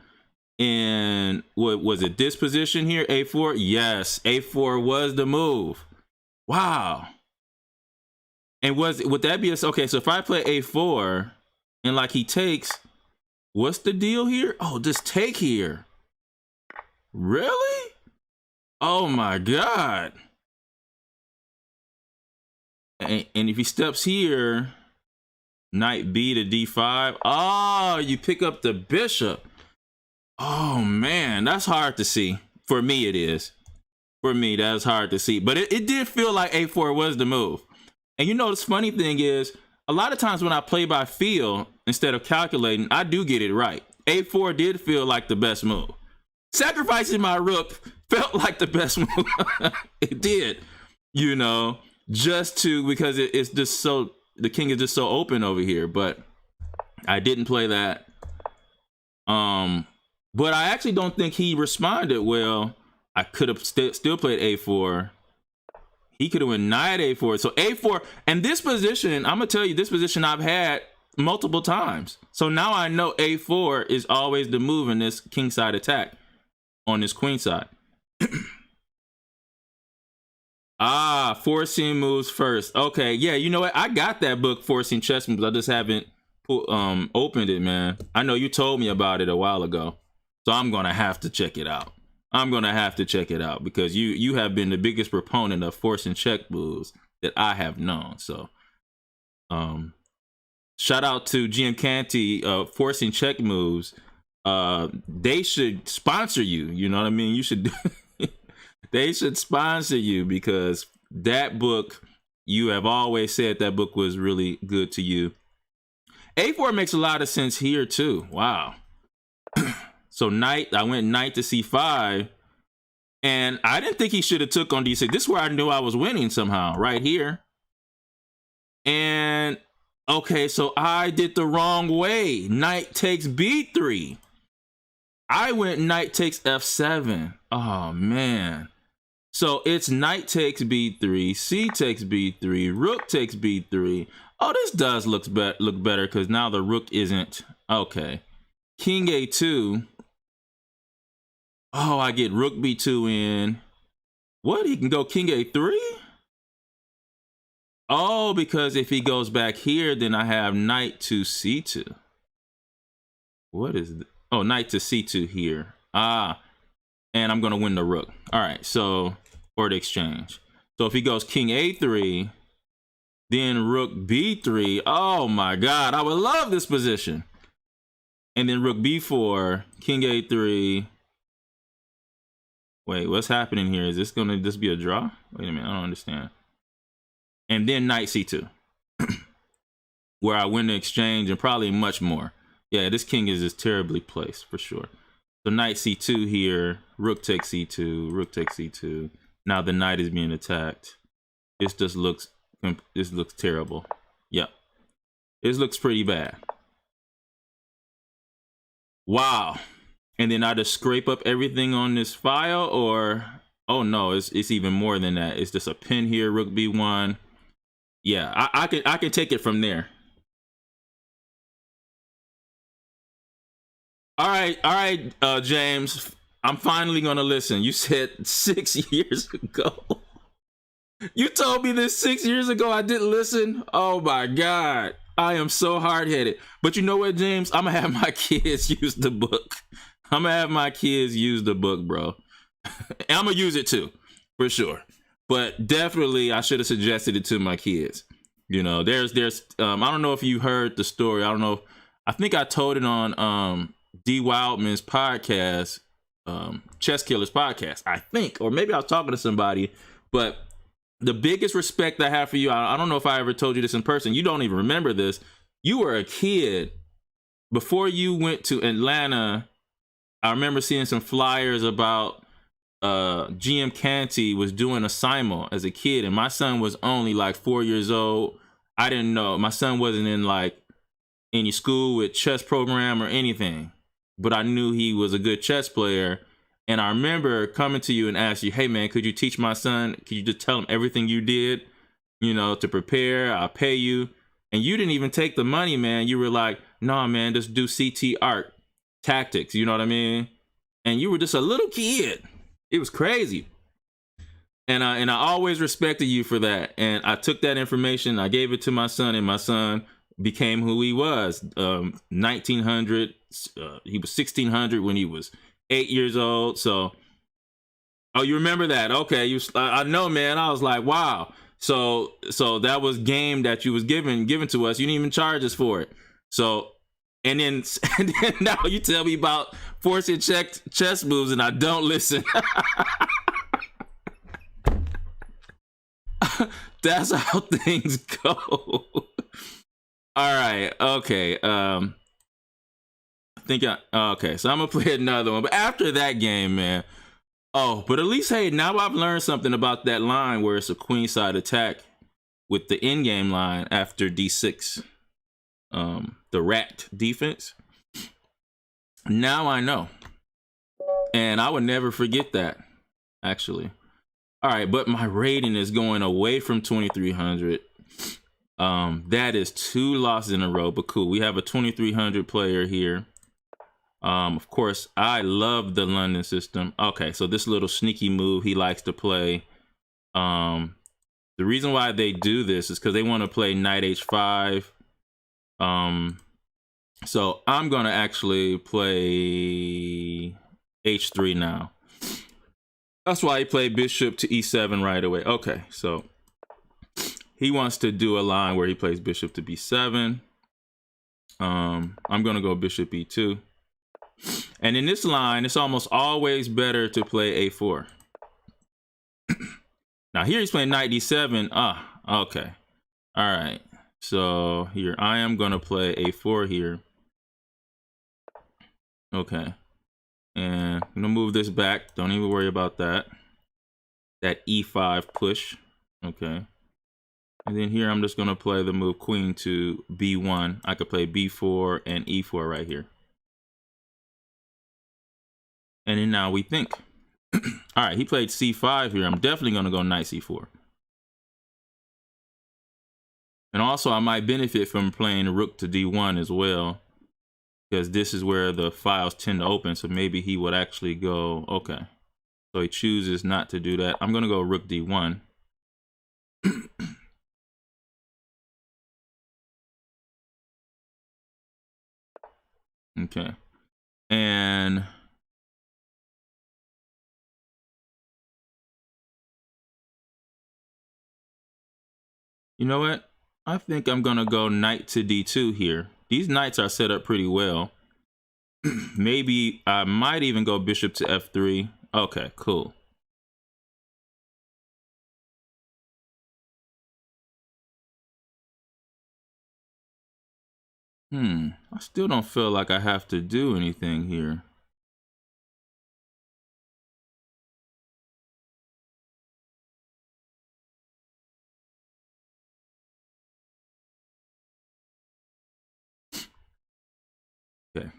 Speaker 1: And what was it, this position here? A4? Yes, A4 was the move. Wow. And would that be okay? So if I play A4 and like he takes, what's the deal here? Oh, just take here. Really? Oh my God. And if he steps here, knight B to D5. Oh, you pick up the bishop. Oh man, that's hard to see. For me, it is. For me, that's hard to see. But it did feel like A4 was the move. And you know, this funny thing is, a lot of times when I play by feel instead of calculating, I do get it right. A4 did feel like the best move. Sacrificing my rook felt like the best move. It did, you know, because it's just so, the king is just so open over here. But I didn't play that. But I actually don't think he responded well. I could have still played A4. He could have went knight A4. So A4, and this position, I'm gonna tell you, this position I've had multiple times. So now I know A4 is always the move in this king side attack on this queen side. Forcing moves first. Okay, yeah, you know what? I got that book, Forcing Chess Moves. I just haven't opened it, man. I know you told me about it a while ago. So I'm gonna have to check it out. I'm gonna have to check it out because you have been the biggest proponent of forcing check moves that I have known. So, shout out to GM Canty, forcing check moves. They should sponsor you. You know what I mean? You should. They should sponsor you because that book, you have always said that book was really good to you. A4 makes a lot of sense here too. Wow. So I went knight to c5, and I didn't think he should have took on d6. This is where I knew I was winning somehow, right here. And okay, so I did the wrong way. Knight takes b3. I went knight takes f7. Oh man. So it's knight takes b3, c takes b3, rook takes b3. Oh, this does look better because now the rook isn't. Okay. King a2. Oh, I get rook b2 in. What? He can go king a3? Oh, because if he goes back here, then I have knight to c2. What is this? Oh, knight to c2 here. Ah, and I'm going to win the rook. All right, so, or the exchange. So if he goes king a3, then rook b3. Oh my God, I would love this position. And then rook b4, king a3. Wait, what's happening here? Is this going to just be a draw? Wait a minute, I don't understand. And then knight c2, where I win the exchange and probably much more. Yeah, this king is just terribly placed for sure. So knight c2 here, rook takes c2, rook takes c2. Now the knight is being attacked. This looks terrible. Yep, this looks pretty bad. Wow. And then I just scrape up everything on this file, or oh no, it's even more than that. It's just a pin here, rook b1. Yeah, I can take it from there. All right, James. I'm finally gonna listen. You said 6 years ago. You told me this 6 years ago. I didn't listen. Oh my God, I am so hard-headed. But you know what, James? I'm gonna have my kids use the book. I'm gonna have my kids use the book, bro. And I'm gonna use it too, for sure. But definitely, I should have suggested it to my kids. You know, there's I don't know if you heard the story. I don't know. I think I told it on D. Wildman's podcast, Chess Killers podcast, I think, or maybe I was talking to somebody. But the biggest respect I have for you, I don't know if I ever told you this in person. You don't even remember this. You were a kid before you went to Atlanta. I remember seeing some flyers about GM Canty was doing a simul as a kid, and my son was only like 4 years old. I didn't know. My son wasn't in like any school with chess program or anything, but I knew he was a good chess player. And I remember coming to you and asking you, hey man, could you teach my son? Could you just tell him everything you did, you know, to prepare? I'll pay you. And you didn't even take the money, man. You were like, nah, man, just do CT art tactics. You know what I mean? And you were just a little kid. It was crazy. And I always respected you for that. And I took that information, I gave it to my son, and my son became who he was. 1900, he was 1600 when he was 8 years old. So, oh, you remember that? Okay, I know, man. I was like, wow. So that was game that you was given to us. You didn't even charge us for it. So, and then now you tell me about forcing chess moves, and I don't listen. That's how things go. All right. Okay. Okay. So I'm gonna play another one, but after that game, man. Oh, but at least, hey, now I've learned something about that line where it's a queenside attack with the in-game line after d6, the rat defense. Now I know, and I would never forget that, actually. All right, but my rating is going away from 2300. That is 2 losses in a row, but cool. We have a 2300 player here. Of course, I love the London system. Okay, so this little sneaky move he likes to play. The reason why they do this is because they want to play knight h5. So I'm going to actually play h3 now. That's why he played bishop to e7 right away. Okay, so he wants to do a line where he plays bishop to b7. I'm going to go bishop e2. And in this line, it's almost always better to play a4. Now here he's playing knight d7. Okay. All right. So here I am going to play a4 here. Okay. And I'm gonna move this back. Don't even worry about that. That E5 push. Okay. And then here I'm just gonna play the move queen to B1. I could play B4 and E4 right here. And then now we think. All right, he played C5 here. I'm definitely gonna go knight C4. And also I might benefit from playing rook to D1 as well, because this is where the files tend to open. So maybe he would actually go, okay. So he chooses not to do that. I'm gonna go rook D1. Okay. And you know what? I think I'm gonna go knight to D2 here. These knights are set up pretty well. Maybe I might even go bishop to F3. Okay, cool. I still don't feel like I have to do anything here. Okay.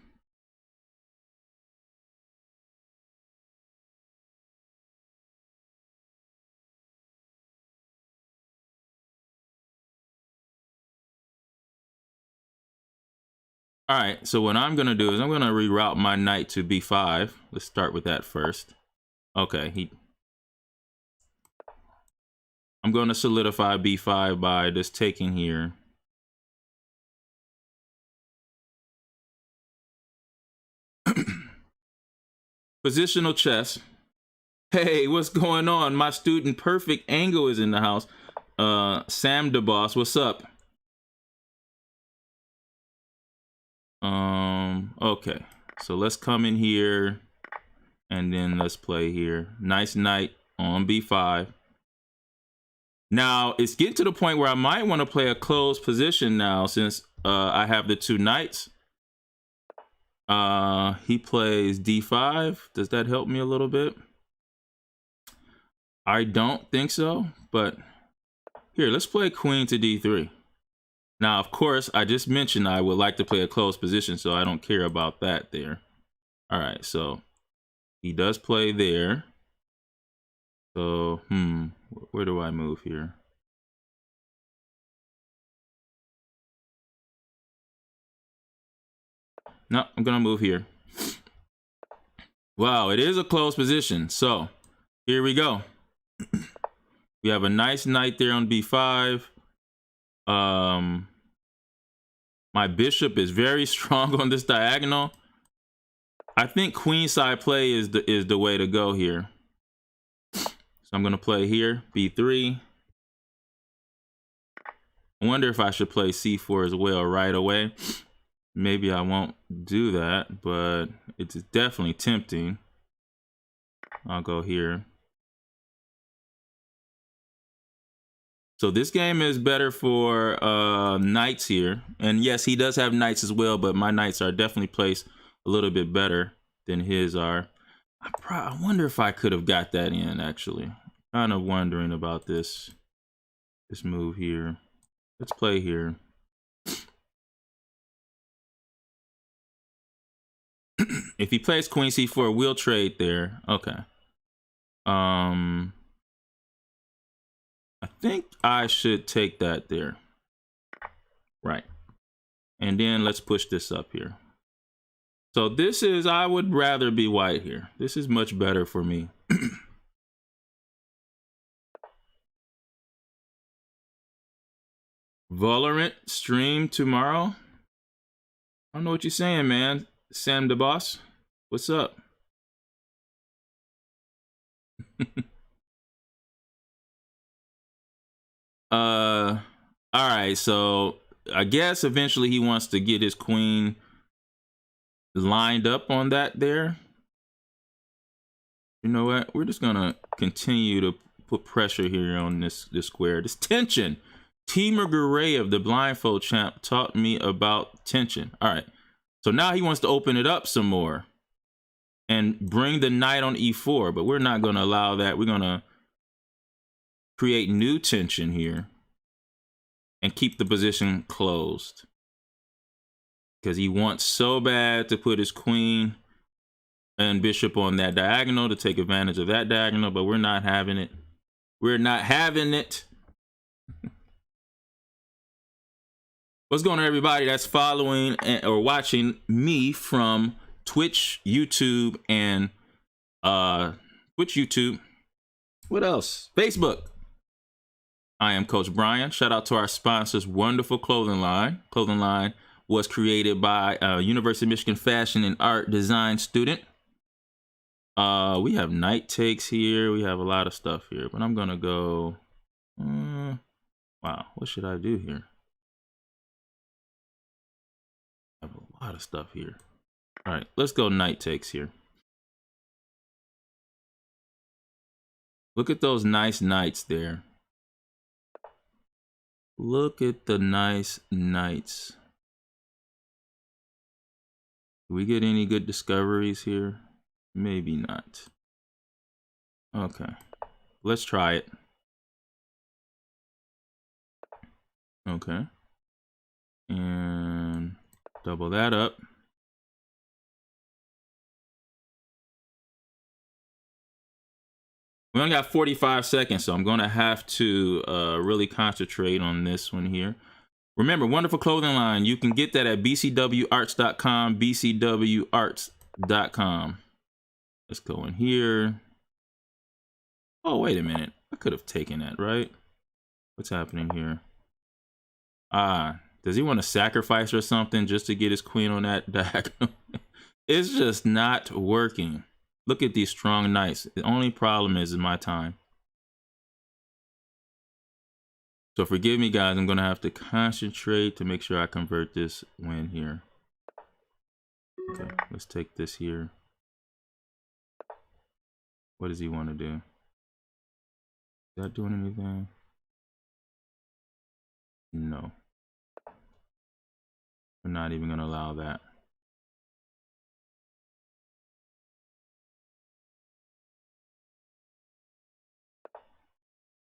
Speaker 1: All right, so what I'm gonna do is I'm gonna reroute my knight to B5. Let's start with that first. Okay, I'm gonna solidify B5 by just taking here. Positional chess. Hey, what's going on? My student Perfect Angle is in the house. Sam DeBoss, what's up? Okay, so let's come in here and then let's play here. Nice knight on B5. Now it's getting to the point where I might want to play a closed position now, since I have the two knights. He plays D5. Does that help me a little bit? I don't think so, but here, let's play queen to D3. Now, of course, I just mentioned I would like to play a closed position, so I don't care about that there. All right, so he does play there. So, where do I move here? No, I'm gonna move here. Wow, it is a closed position. So, here we go. We have a nice knight there on B5. My bishop is very strong on this diagonal. I think queenside play is the way to go here. So I'm gonna play here, B3. I wonder if I should play C4 as well right away. Maybe I won't do that, but it's definitely tempting. I'll go here. So this game is better for knights here. And yes, he does have knights as well, but my knights are definitely placed a little bit better than his are. I wonder if I could have got that in, actually. Kind of wondering about this move here. Let's play here. If he plays queen c4, we'll trade there. Okay. I think I should take that there. Right. And then let's push this up here. So this is, I would rather be white here. This is much better for me. Valorant stream tomorrow. I don't know what you're saying, man. Sam the boss, what's up? All right, so I guess eventually he wants to get his queen lined up on that there. You know what? We're just gonna continue to put pressure here on this square. This tension. Timur Gureyev, the blindfold champ, taught me about tension. All right, so now he wants to open it up some more. and bring the knight on e4, but we're not going to allow that. We're going to create new tension here and keep the position closed, because he wants so bad to put his queen and bishop on that diagonal to take advantage of that diagonal, but we're not having it. We're not having it. What's going on, everybody that's following or watching me from Twitch, YouTube, and what else? Facebook. I am Coach Bryan. Shout out to our sponsors, wonderful clothing line. Clothing line was created by a University of Michigan fashion and art design student. We have night takes here. We have a lot of stuff here, but I'm gonna go. Wow, what should I do here? I have a lot of stuff here. All right, let's go night takes here. Look at those nice knights there. Look at the nice knights. Do we get any good discoveries here? Maybe not. Okay, let's try it. Okay, and double that up. We only got 45 seconds, so I'm going to have to really concentrate on this one here. Remember, wonderful clothing line. You can get that at bcwarts.com, bcwarts.com. Let's go in here. Oh, wait a minute. I could have taken that, right? What's happening here? Does he want to sacrifice or something just to get his queen on that diagonal? It's just not working. Look at these strong knights. The only problem is my time. So forgive me, guys. I'm going to have to concentrate to make sure I convert this win here. Okay, let's take this here. What does he want to do? Is that doing anything? No. We're not even going to allow that.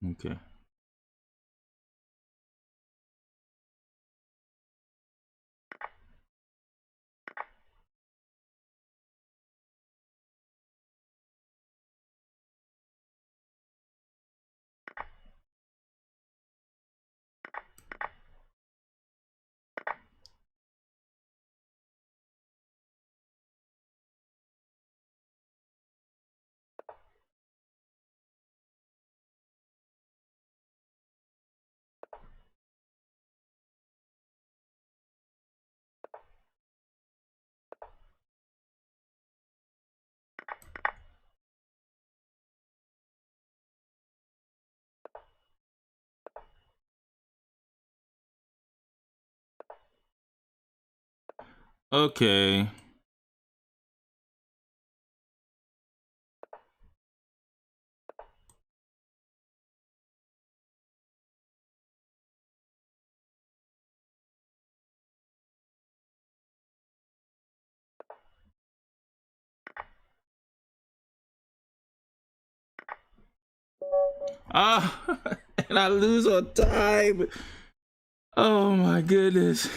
Speaker 1: Okay. Okay. And I lose on time. Oh my goodness.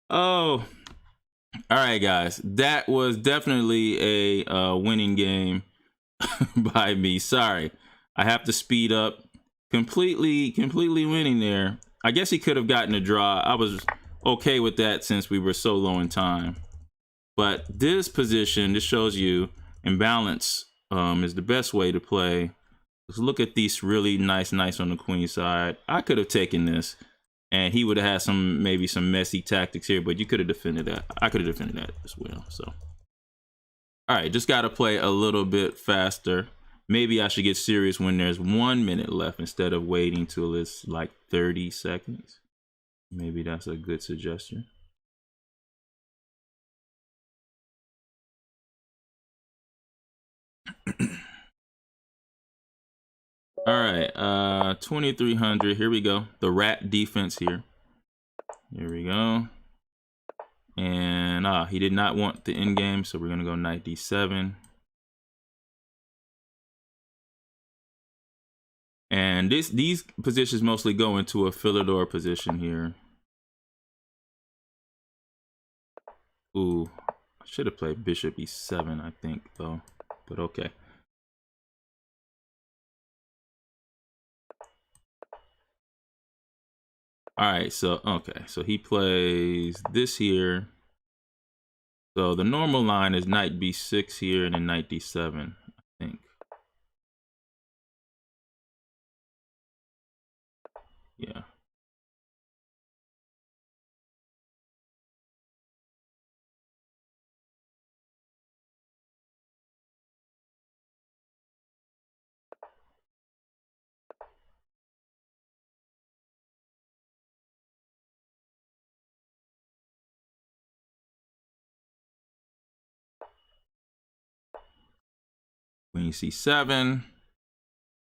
Speaker 1: Oh. All right, guys. That was definitely a winning game by me. Sorry. I have to speed up. Completely winning there. I guess he could have gotten a draw. I was okay with that since we were so low in time. But this position, this shows you imbalance is the best way to play. Let's look at these really nice knights on the queen side. I could have taken this, and he would have had maybe some messy tactics here, but you could have defended that. I could have defended that as well. So, all right, just got to play a little bit faster. Maybe I should get serious when there's 1 minute left instead of waiting till it's like 30 seconds. Maybe that's a good suggestion. All right, 2300. Here we go. The rat defense here. Here we go. And Nah, he did not want the endgame, so we're gonna go knight d7. And these positions mostly go into a Philidor position here. Ooh, I should have played bishop e7, I think, though. But okay. All right, so okay, so he plays this here. So the normal line is knight b6 here and then knight d7, I think. Yeah. Queen c7.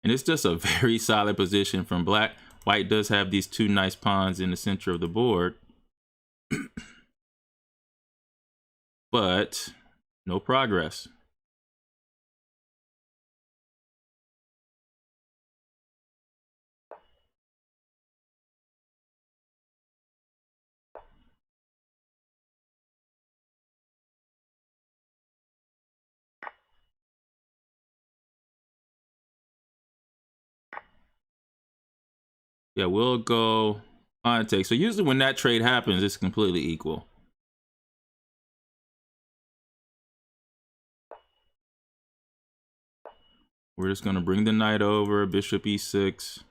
Speaker 1: And it's just a very solid position from black. White does have these two nice pawns in the center of the board. But no progress. Yeah, we'll go pawn take. So usually when that trade happens, it's completely equal. We're just gonna bring the knight over, bishop e6.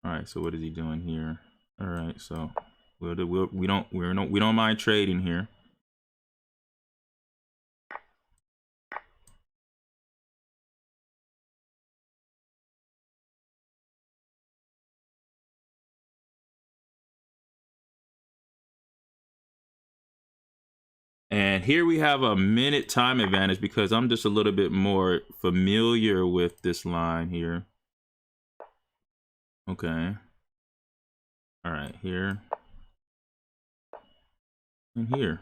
Speaker 1: All right, so what is he doing here? All right, so we don't mind trading here. And here we have a minute time advantage because I'm just a little bit more familiar with this line here. Okay. All right, here. And here.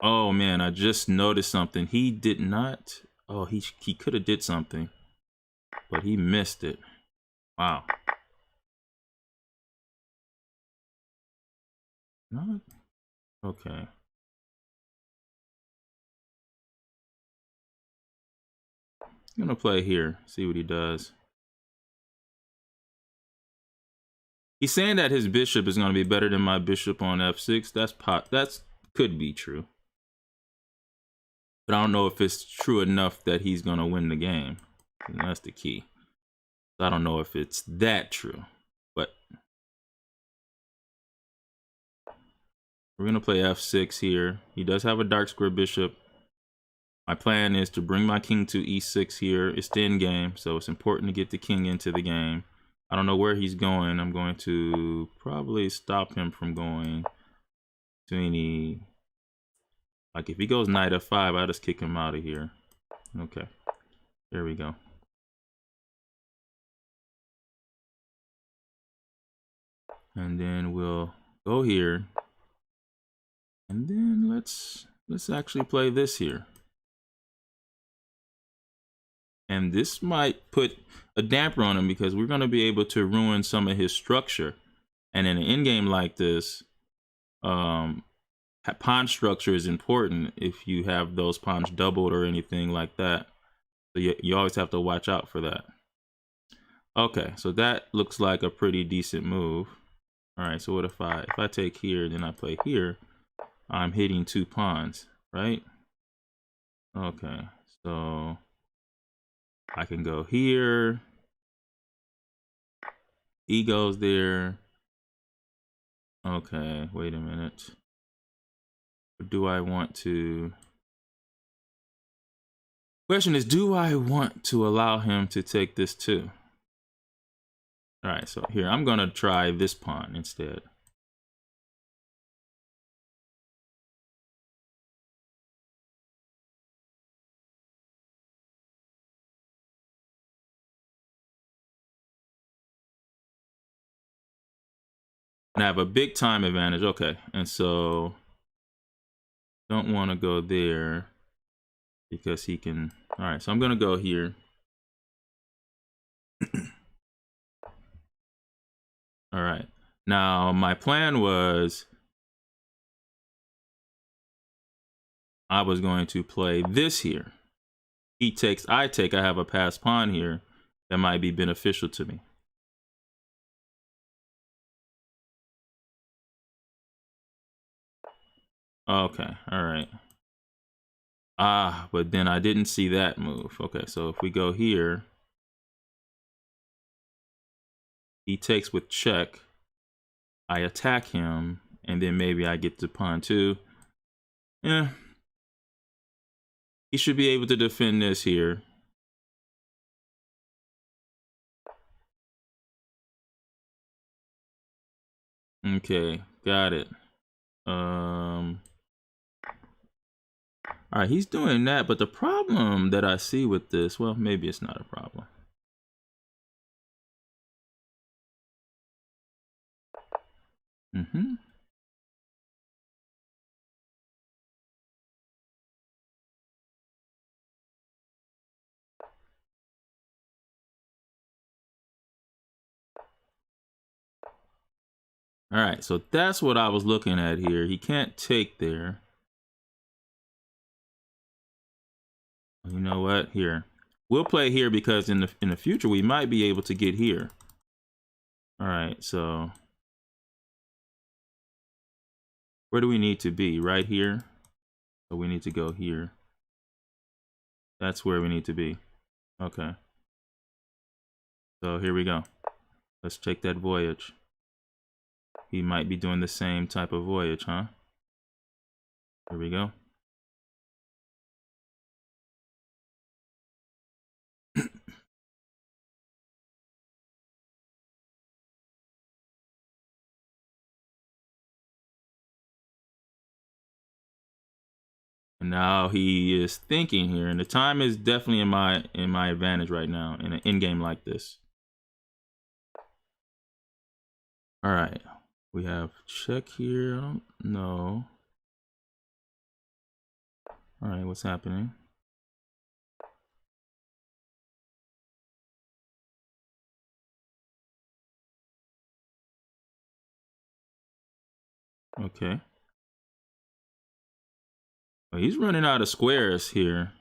Speaker 1: Oh man, I just noticed something. He did not. Oh, he could have did something, but he missed it. Wow. Not okay. I'm gonna play here. See what he does. He's saying that his bishop is gonna be better than my bishop on f6. That's could be true, but I don't know if it's true enough that he's gonna win the game. And that's the key. I don't know if it's that true, but we're gonna play f6 here. He does have a dark square bishop. My plan is to bring my king to e6 here. It's the end game, so it's important to get the king into the game. I don't know where he's going. I'm going to probably stop him from going to any... Like, if he goes knight f5, I'll just kick him out of here. Okay, there we go. And then we'll go here. And then let's actually play this here. And this might put a damper on him because we're going to be able to ruin some of his structure. And in an endgame like this, pawn structure is important if you have those pawns doubled or anything like that. So you always have to watch out for that. Okay, so that looks like a pretty decent move. All right, so what if I take here, then I play here, I'm hitting two pawns, right? Okay, so I can go here. E goes there. Okay, wait a minute. Do I want to... Question is, do I want to allow him to take this too? All right, so here, I'm gonna try this pawn instead. And I have a big time advantage. Okay, and so don't want to go there because he can. All right, so I'm gonna go here. All right. Now my plan was I was going to play this here. He takes, I take. I have a passed pawn here that might be beneficial to me. Okay. All right. Ah, but then I didn't see that move. Okay, so if we go here, he takes with check. I attack him, and then maybe I get to pawn two. Yeah. He should be able to defend this here. Okay, got it. All right, he's doing that, but the problem that I see with this, well, maybe it's not a problem. Mm-hmm. All right, so that's what I was looking at here. He can't take there. You know what? Here, we'll play here because in the future we might be able to get here. All right, so where do we need to be? Right here. So we need to go here. That's where we need to be. Okay. So here we go. Let's take that voyage. He might be doing the same type of voyage, huh? Here we go. And now he is thinking here, and the time is definitely in my advantage right now in an in game like this. All right, we have check here. I don't know. All right, what's happening? Okay. Well, he's running out of squares here.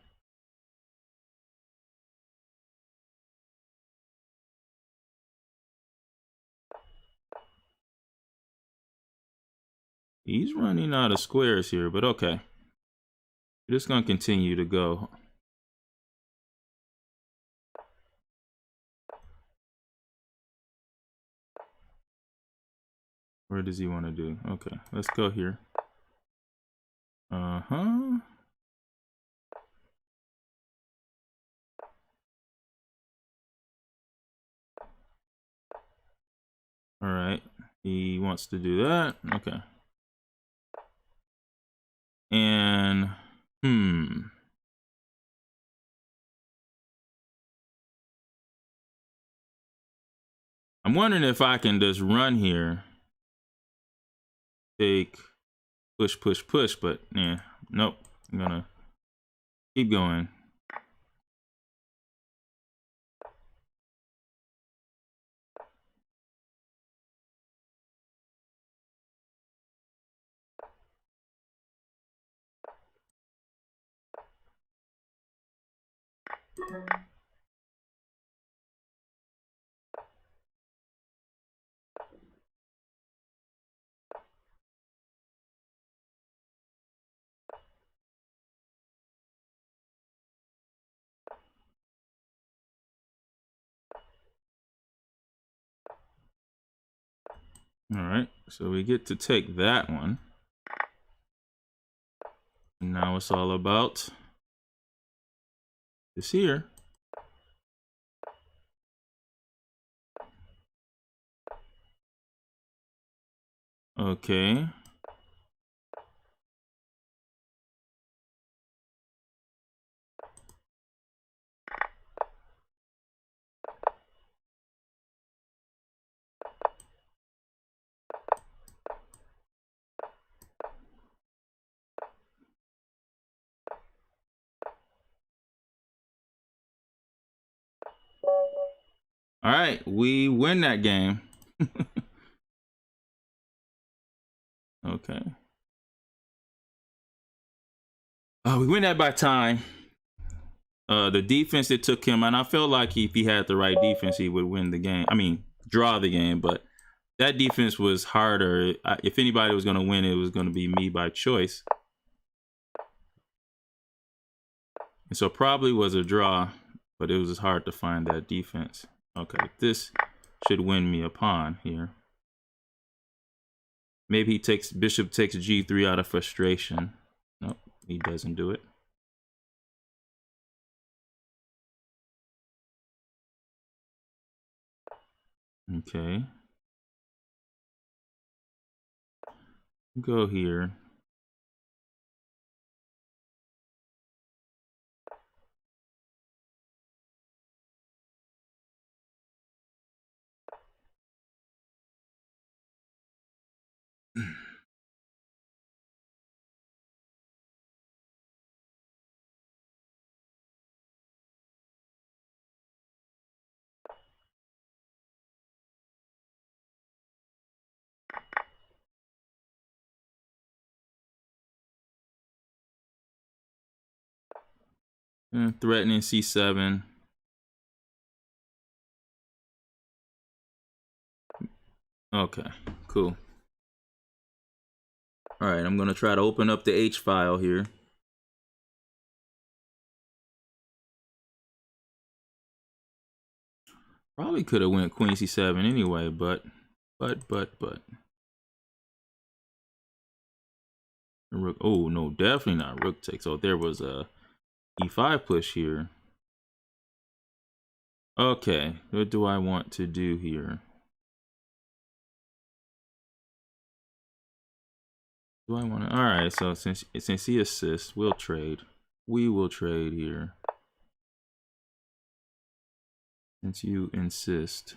Speaker 1: He's running out of squares here, but okay. We're just gonna continue to go. Where does he want to do? Okay, let's go here. Uh-huh. All right, he wants to do that. Okay. And, I'm wondering if I can just run here. Take, push, push, push, but yeah, nope. I'm gonna keep going. All right, so we get to take that one. And now it's all about this here. Okay. All right, we win that game. Okay. We win that by time. The defense that took him, and I felt like if he had the right defense, he would win the game. I mean, draw the game, but that defense was harder. If anybody was going to win, it was going to be me by choice. And so probably was a draw, but it was hard to find that defense. Okay, this should win me a pawn here. Maybe he takes, bishop takes g3 out of frustration. Nope, he doesn't do it. Okay. Go here. And threatening c7. Okay, cool. All right, I'm gonna try to open up the H file here. Probably could have went queen c7 anyway, but. Rook, oh no, definitely not rook takes. So there was a e5 push here. Okay, what do I want to do here? Do I want to? All right, so since he assists, we'll trade. We will trade here. Since you insist.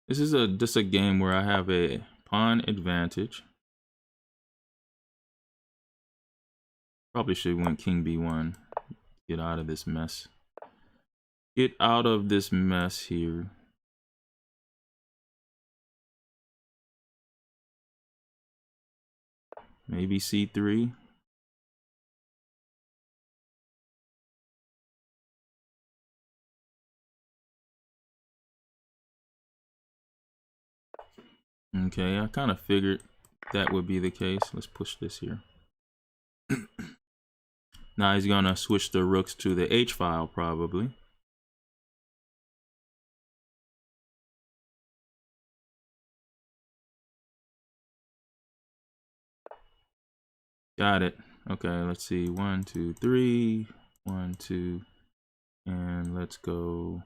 Speaker 1: This is just a game where I have a pawn advantage. Probably should win king b1. Get out of this mess. Get out of this mess here. Maybe c3. Okay, I kind of figured that would be the case. Let's push this here. Now he's gonna switch the rooks to the H file probably. Got it. Okay, let's see. 1, 2, 3. 1, 2. And let's go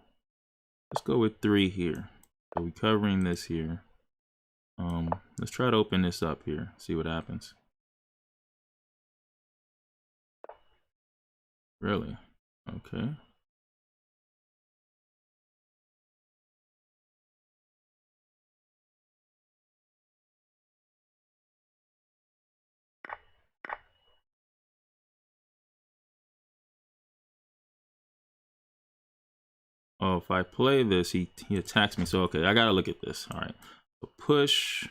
Speaker 1: with 3 here. So we're covering this here. Let's try to open this up here. See what happens. Really? Okay. Oh, if I play this, he attacks me. So okay, I gotta look at this. All right. So push.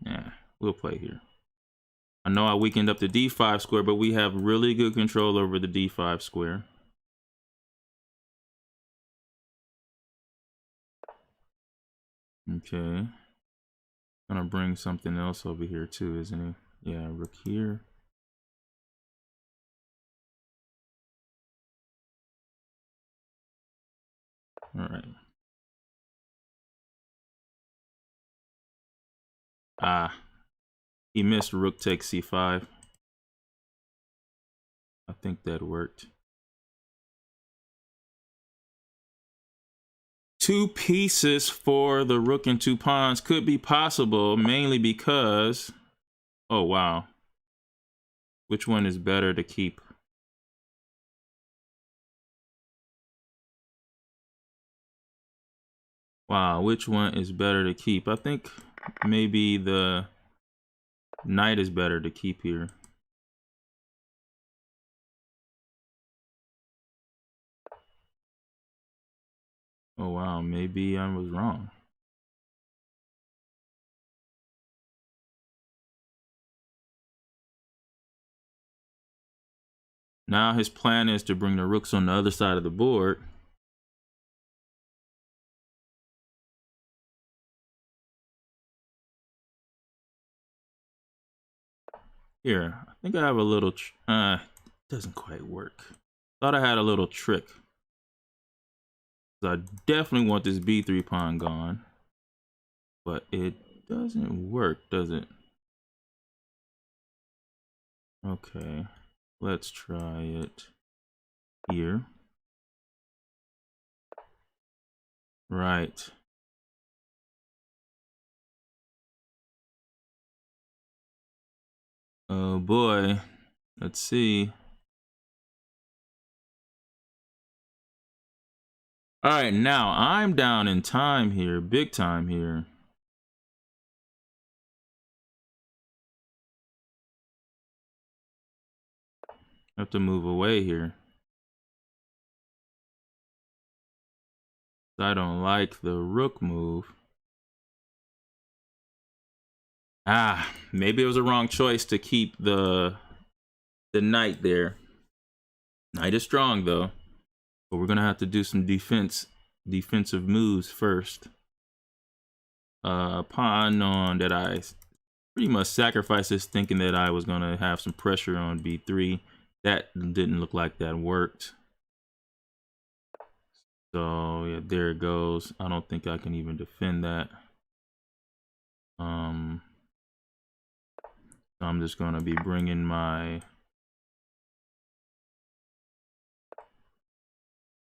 Speaker 1: Yeah, we'll play here. I know I weakened up the d5 square, but we have really good control over the d5 square. Okay. Gonna bring something else over here too, isn't he? Yeah, rook here. All right. Ah, He missed rook takes c5. I think that worked. Two pieces for the rook and two pawns could be possible, mainly because, oh wow, which one is better to keep? Wow, which one is better to keep? I think maybe the knight is better to keep here. Oh wow, maybe I was wrong. Now his plan is to bring the rooks on the other side of the board. Here, I think I have a little, doesn't quite work. Thought I had a little trick. So I definitely want this b3 pawn gone. But it doesn't work, does it? Okay, let's try it here. Right. Oh boy. Let's see. All right, now I'm down in time here, big time here. I have to move away here. I don't like the rook move. Ah, maybe it was a wrong choice to keep the knight there. Knight is strong though, but we're gonna have to do some defensive moves first. Pawn on that I pretty much sacrificed this thinking that I was gonna have some pressure on b3. That didn't look like that worked. So yeah, there it goes. I don't think I can even defend that. So I'm just gonna be bringing my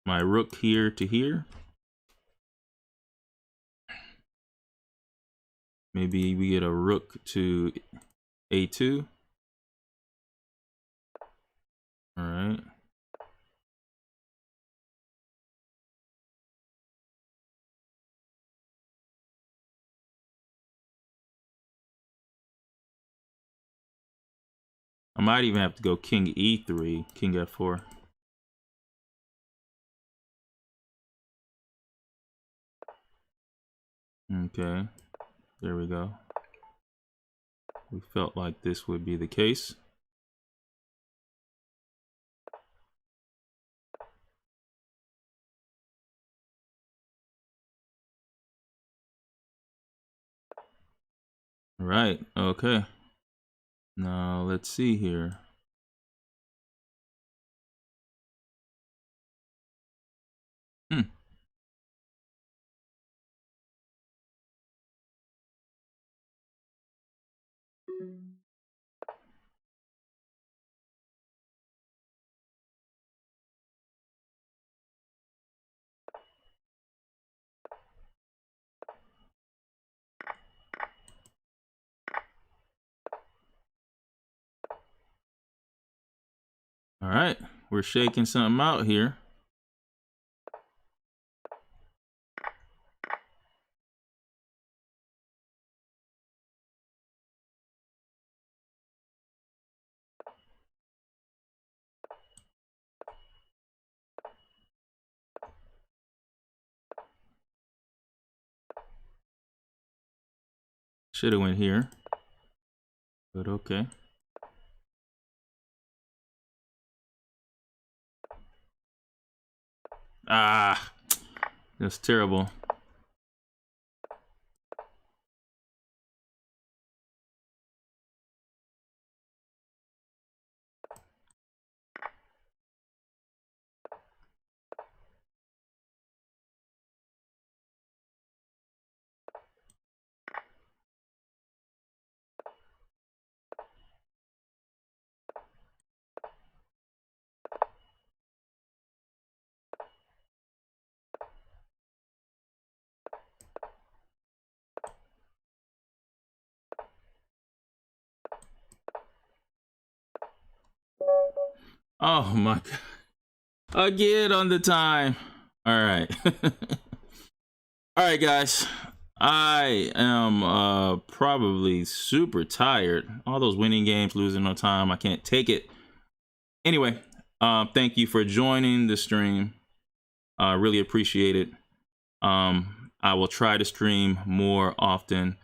Speaker 1: rook here to here. Maybe we get a rook to a2. All right. I might even have to go king e3, king f4. Okay, there we go. We felt like this would be the case. Right, okay. Now let's see here. All right, we're shaking something out here. Should have went here, but okay. Ah, that's terrible. Oh my God. Again on the time. All right. All right, guys. I am probably super tired. All those winning games, losing on time. I can't take it. Anyway, thank you for joining the stream. I really appreciate it. I will try to stream more often.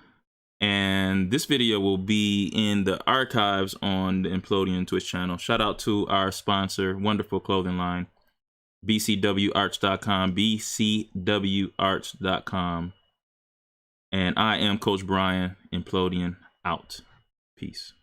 Speaker 1: And this video will be in the archives on the Implodian Twitch channel. Shout out to our sponsor, wonderful clothing line, bcwarts.com, bcwarts.com. And I am Coach Bryan, Implodian out. Peace.